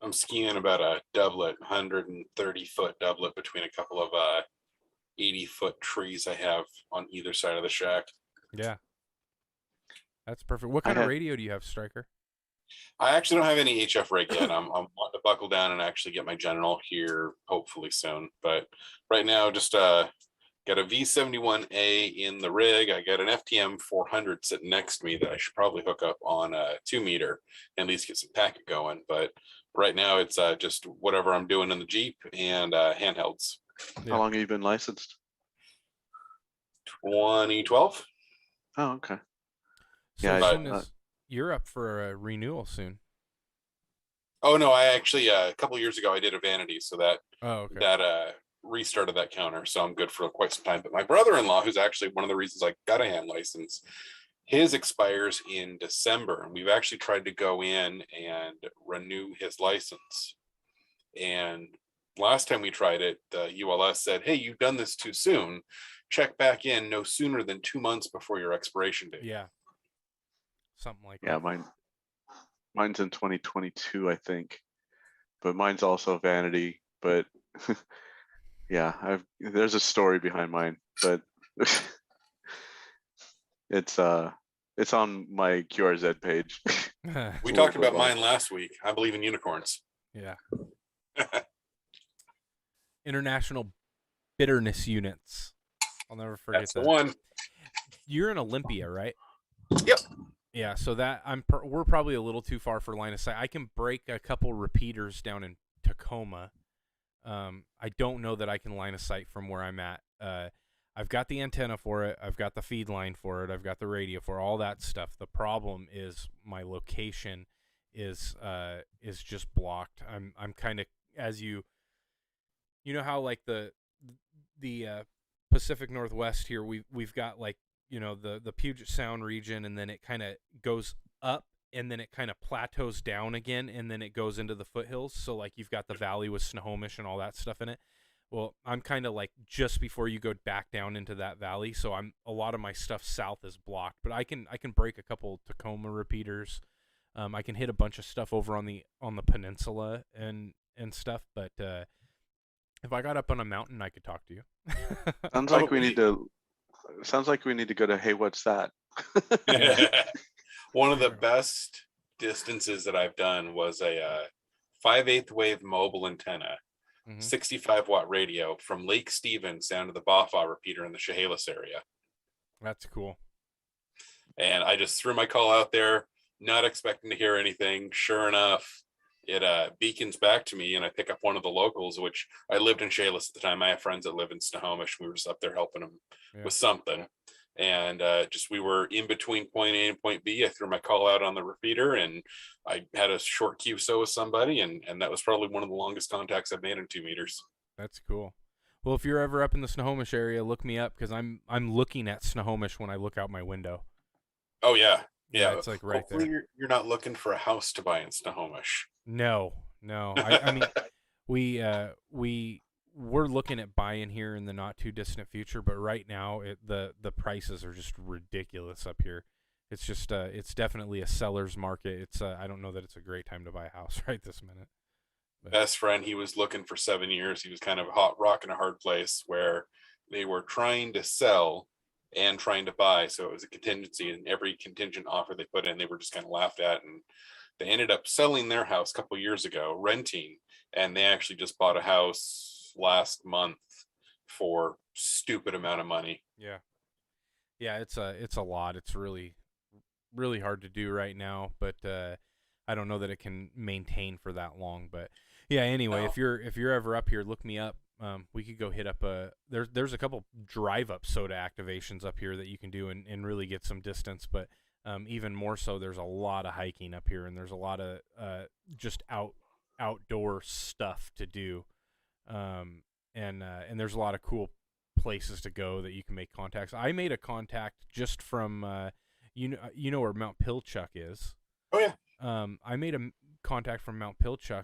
I'm skiing about a doublet, 130-foot doublet between a couple of 80-foot trees I have on either side of the shack. Yeah, that's perfect. What kind of radio do you have, Stryker? I actually don't have any HF rig yet. I'm wanting to buckle down and actually get my General here hopefully soon. But right now, just got a V71A in the rig. I got an FTM 400 sitting next to me that I should probably hook up on a 2 meter and at least get some packet going. But right now, it's just whatever I'm doing in the Jeep and handhelds. Yeah. How long have you been licensed? 2012. Oh, okay. So yeah, you're up for a renewal soon. Oh no, I actually a couple of years ago I did a vanity, so that okay. that restarted that counter, so I'm good for quite some time. But my brother-in-law, who's actually one of the reasons I got a hand license, his expires in December, and we've actually tried to go in and renew his license. And last time we tried it, the ULS said, "Hey, you've done this too soon. Check back in no sooner than 2 months before your expiration date." Yeah. Something like that. Yeah, mine's in 2022, I think, but mine's also vanity. But yeah, there's a story behind mine, but it's on my QRZ page. We talked about mine last week. I believe in unicorns. Yeah. International bitterness units. I'll never forget That's that. the one. You're in Olympia, right? Yep. Yeah, so that we're probably a little too far for line of sight. I can break a couple repeaters down in Tacoma. I don't know that I can line of sight from where I'm at. I've got the antenna for it. I've got the feed line for it. I've got the radio for all that stuff. The problem is my location is just blocked. I'm kind of, as you know how like the Pacific Northwest here, we've got like, you know, the Puget Sound region, and then it kind of goes up, and then it kind of plateaus down again, and then it goes into the foothills. So like you've got the valley with Snohomish and all that stuff in it. Well, I'm kind of like just before you go back down into that valley, so a lot of my stuff south is blocked, but I can break a couple Tacoma repeaters. I can hit a bunch of stuff over on the peninsula and stuff, but if I got up on a mountain, I could talk to you. Sounds like we need to. Sounds like we need to go to Hey, what's that? One of the best distances that I've done was a 5/8 wave mobile antenna, 65-watt radio from Lake Stevens down to the Bafa repeater in the Chehalis area. That's cool. And I just threw my call out there, not expecting to hear anything. Sure enough, it beacons back to me, and I pick up one of the locals, which I lived in Chehalis at the time. I have friends that live in Snohomish. We were just up there helping them with something. And we were in between point A and point B. I threw my call out on the repeater, and I had a short QSO with somebody, and that was probably one of the longest contacts I've made in 2 meters. That's cool. Well, if you're ever up in the Snohomish area, look me up, because I'm looking at Snohomish when I look out my window. Oh yeah. Yeah, it's like right hopefully there. You're not looking for a house to buy in Snohomish. No. I mean, we're looking at buying here in the not too distant future, but right now the prices are just ridiculous up here. It's just it's definitely a seller's market. It's I don't know that it's a great time to buy a house right this minute. But best friend, he was looking for 7 years. He was kind of a hot rock in a hard place where they were trying to sell and trying to buy, so it was a contingency, and every contingent offer they put in, they were just kind of laughed at, and they ended up selling their house a couple years ago, renting, and they actually just bought a house last month for stupid amount of money. Yeah, it's a lot. It's really hard to do right now, but I don't know that it can maintain for that long. But yeah, anyway, if you're ever up here, look me up. We could go hit up there's a couple drive up soda activations up here that you can do and really get some distance, but even more so, there's a lot of hiking up here, and there's a lot of just outdoor stuff to do, and there's a lot of cool places to go that you can make contacts. I made a contact just from you know where Mount Pilchuck is. Oh yeah. I made a contact from Mount Pilchuck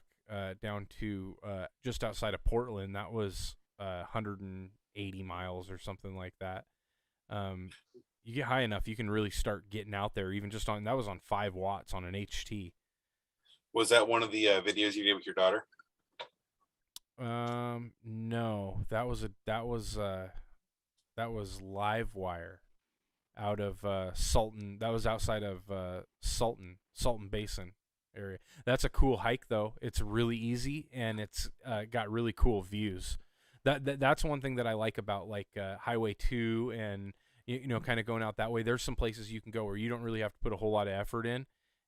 down to just outside of Portland. That was 180 miles or something like that. You get high enough, you can really start getting out there, even just that was on 5 watts on an HT. Was that one of the videos you did with your daughter? No, that was Livewire out of Sultan. That was outside of Sultan Basin area. That's a cool hike though. It's really easy, and it's got really cool views. That's one thing that I like about like Highway 2 and you know, kind of going out that way. There's some places you can go where you don't really have to put a whole lot of effort in,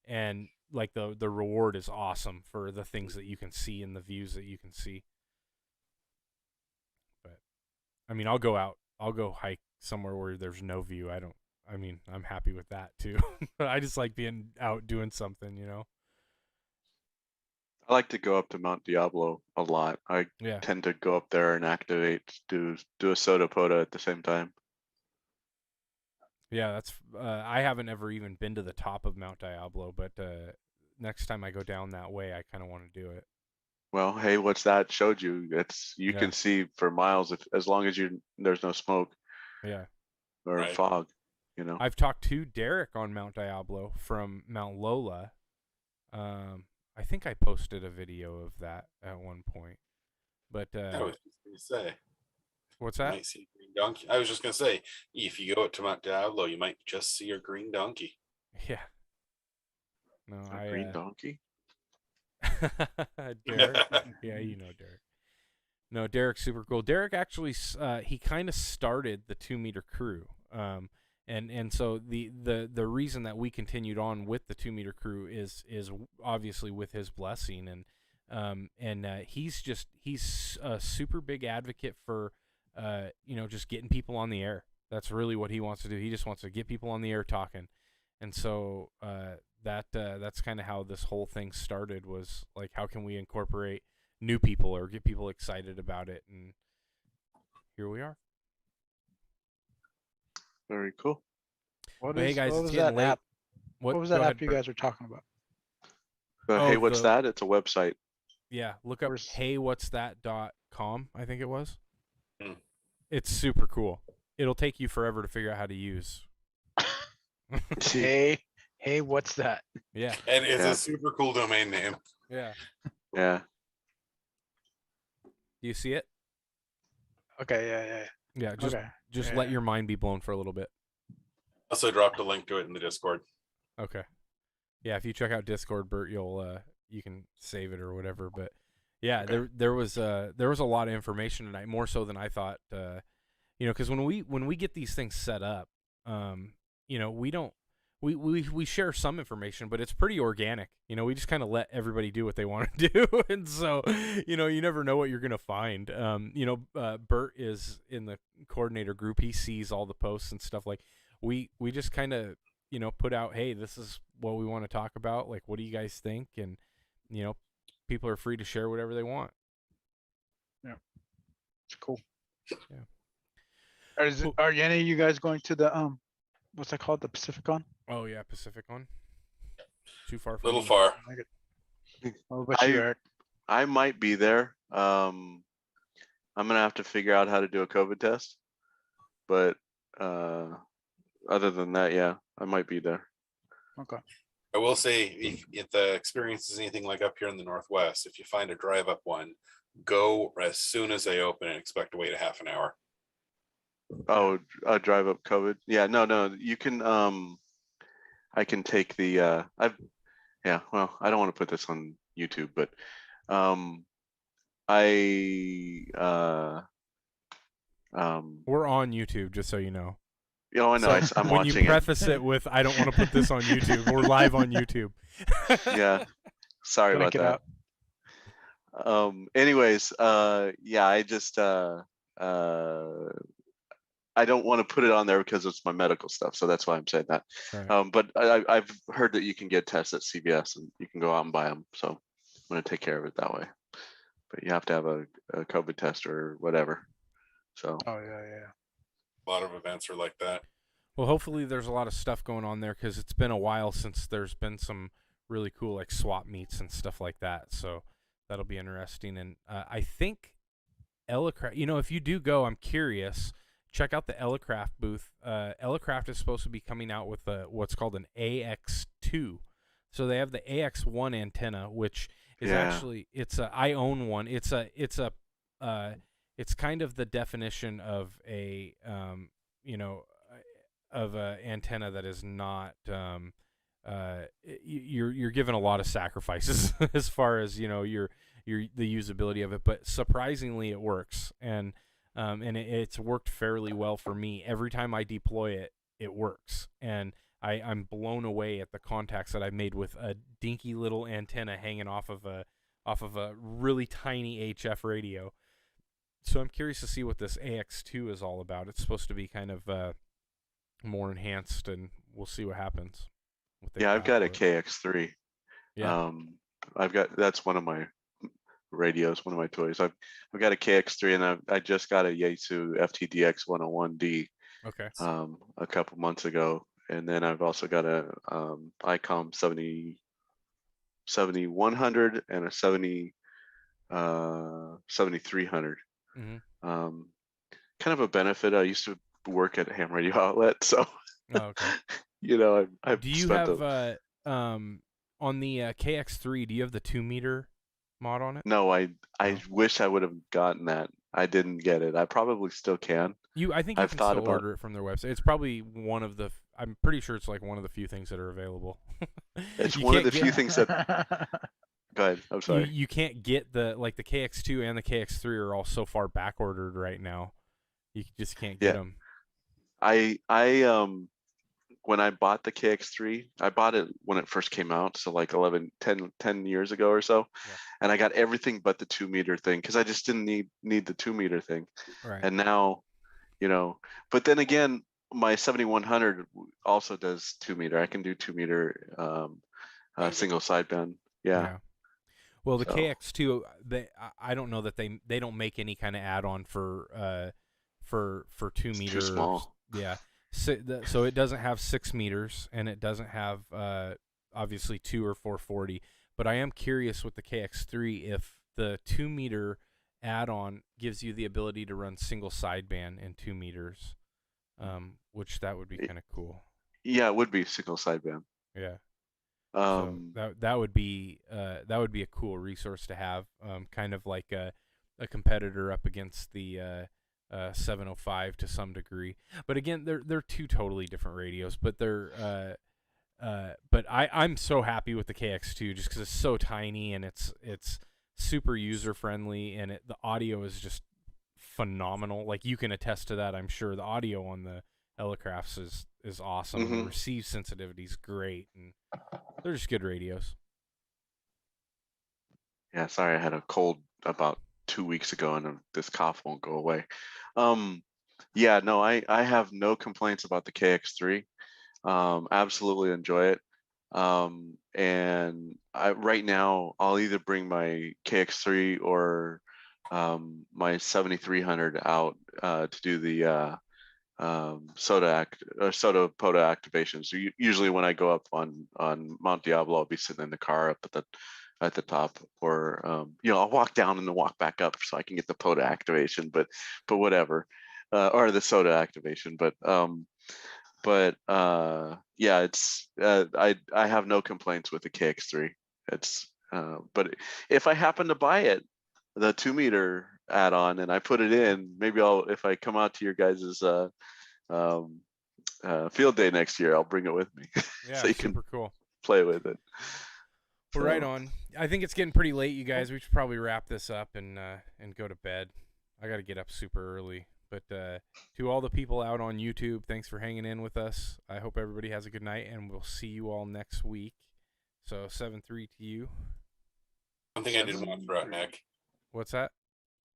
and like the reward is awesome for the things that you can see and the views that you can see. But I mean, I'll go hike somewhere where there's no view. I'm happy with that too. I just like being out doing something, you know. I like to go up to Mount Diablo a lot. I tend to go up there and activate, do a soda poda at the same time. Yeah, that's I haven't ever even been to the top of Mount Diablo, but next time I go down that way, I kind of want to do it. Well, hey, what's that showed you? You can see for miles as long as there's no smoke. Yeah. Or fog, you know. I've talked to Derek on Mount Diablo from Mount Lola. I think I posted a video of that at one point. But I was just gonna say. What's that? You might see a green donkey. I was just gonna say, if you go up to Mount Diablo, you might just see a green donkey. Yeah. No, green donkey. Derek. Yeah, you know Derek. No, Derek's super cool. Derek actually, he kind of started the 2 Meter Crew, and so the reason that we continued on with the 2 meter crew is obviously with his blessing, and he's a super big advocate for just getting people on the air. That's really what he wants to do. He just wants to get people on the air talking, and so that's kind of how this whole thing started, was like, how can we incorporate new people or get people excited about it, and here we are. Very cool. But hey guys, what it's was getting that late. app? What was that Go app ahead, you Bert. guys were talking about? Oh, Hey, what's that? It's a website. Yeah, look up Where's- heywhatsthat.com, I think it was. Hmm. It's super cool. It'll take you forever to figure out how to use. Hey, what's that? Yeah. And it's Yeah. a super cool domain name. Yeah. Yeah. Do you see it? Okay, yeah. Yeah, just Okay. let Yeah. your mind be blown for a little bit. Also dropped a link to it in the Discord. Okay. Yeah, if you check out Discord, Bert, you can save it or whatever. But yeah, Okay. there was a lot of information tonight, more so than I thought. Because when we get these things set up, we share some information, but it's pretty organic. We just kind of let everybody do what they want to do, and so you never know what you're gonna find. Bert is in the coordinator group. He sees all the posts and stuff. Like we just kind of put out, hey, this is what we want to talk about. Like, what do you guys think? And people are free to share whatever they want. It's cool. Yeah. Are any of you guys going to the what's that called? The Pacificon? Oh yeah, Pacificon. Too far. A For little me. far. What about you, Eric? I might be there. I'm gonna have to figure out how to do a COVID test, but other than that, yeah, I might be there. Okay. I will say, if the experience is anything like up here in the Northwest, if you find a drive up one, go as soon as they open and expect to wait a half an hour. Oh, drive up COVID. Yeah, no, you can. I can take the. Yeah. Well, I don't want to put this on YouTube, but We're on YouTube, just so you know. I know. So I'm when watching you preface it with, "I don't want to put this on YouTube," we're live on YouTube. Yeah. Sorry about Blank it that. Anyways, yeah, I just I don't want to put it on there because it's my medical stuff, so that's why I'm saying that. Right. But I've heard that you can get tests at CVS and you can go out and buy them, so I'm gonna take care of it that way. But you have to have a COVID test or whatever. So. Oh yeah. A lot of events are like that. Well, hopefully there's a lot of stuff going on there, because it's been a while since there's been some really cool like swap meets and stuff like that. So that'll be interesting. And I think Elecraft, if you do go, I'm curious, check out the Elecraft booth. Elecraft is supposed to be coming out with what's called an AX2. So they have the AX1 antenna, which is actually, I own one. It's kind of the definition of a antenna that is not you're given a lot of sacrifices as far as the usability of it, but surprisingly it works, and it's worked fairly well for me. Every time I deploy it works, and I'm blown away at the contacts that I've made with a dinky little antenna hanging off of a really tiny HF radio. So I'm curious to see what this AX2 is all about. It's supposed to be kind of more enhanced, and we'll see what happens. Yeah, I've got a KX3. Yeah. That's one of my radios, one of my toys. I've got a KX3, and I just got a Yaesu FTDX 101D. Okay. A couple months ago, and then I've also got a ICOM 7100 and a 7300. Mm-hmm. Kind of a benefit. I used to work at a ham radio outlet, so Oh, okay. I've Do you have on the KX3? Do you have the 2 meter mod on it? No, I wish I would have gotten that. I didn't get it. I probably still can. I think you I've can thought still about order it from their website. It's probably one of the. I'm pretty sure it's like one of the few things that are available. It's You one of can't the few things that. Go ahead. I'm sorry. You can't get the KX2 and the KX3 are all so far back ordered right now. You just can't get them. I when I bought the KX3, I bought it when it first came out, so like 10 years ago or so, and I got everything but the 2-meter thing because I just didn't need the 2-meter thing. Right. And now, you know, but then again, my 7100 also does 2-meter. I can do 2-meter single sideband. Yeah. Well, the So- KX2, I don't know that they don't make any kind of add-on for 2-meter. Too small. Yeah. So it doesn't have 6 meters, and it doesn't have obviously 2 or 440. But I am curious with the KX3 if the 2-meter add-on gives you the ability to run single sideband in 2 meters, which that would be kind of cool. Yeah, it would be single sideband. Yeah. Um, So that would be a cool resource to have, kind of like a competitor up against the 705 to some degree. But again, they're two totally different radios. But I'm so happy with the KX2 just because it's so tiny and it's super user friendly, and the audio is just phenomenal. Like, you can attest to that, I'm sure. The audio on the Elecrafts is awesome. And the receive sensitivity is great, and they're just good radios. Yeah, sorry, I had a cold about 2 weeks ago, and this cough won't go away. Yeah, no, I have no complaints about the KX3. Absolutely enjoy it. And right now I'll either bring my KX3 or my 7300 out to do the SOTA POTA activations. So usually when I go up on Mount Diablo, I'll be sitting in the car up at the top, or I'll walk down and then walk back up so I can get the POTA activation, but whatever, or the SOTA activation. Yeah, it's I have no complaints with the KX3. It's but if I happen to buy it, the 2-meter add-on, and I put it in, maybe if I come out to your guys's field day next year, I'll bring it with me. Yeah, so you super can cool. play with it. Well, right on. I think it's getting pretty late, you guys. We should probably wrap this up and go to bed. I got to get up super early. But to all the people out on YouTube, thanks for hanging in with us. I hope everybody has a good night, and we'll see you all next week. So 7-3 to you. One thing I did want to throw out, Nick. What's that?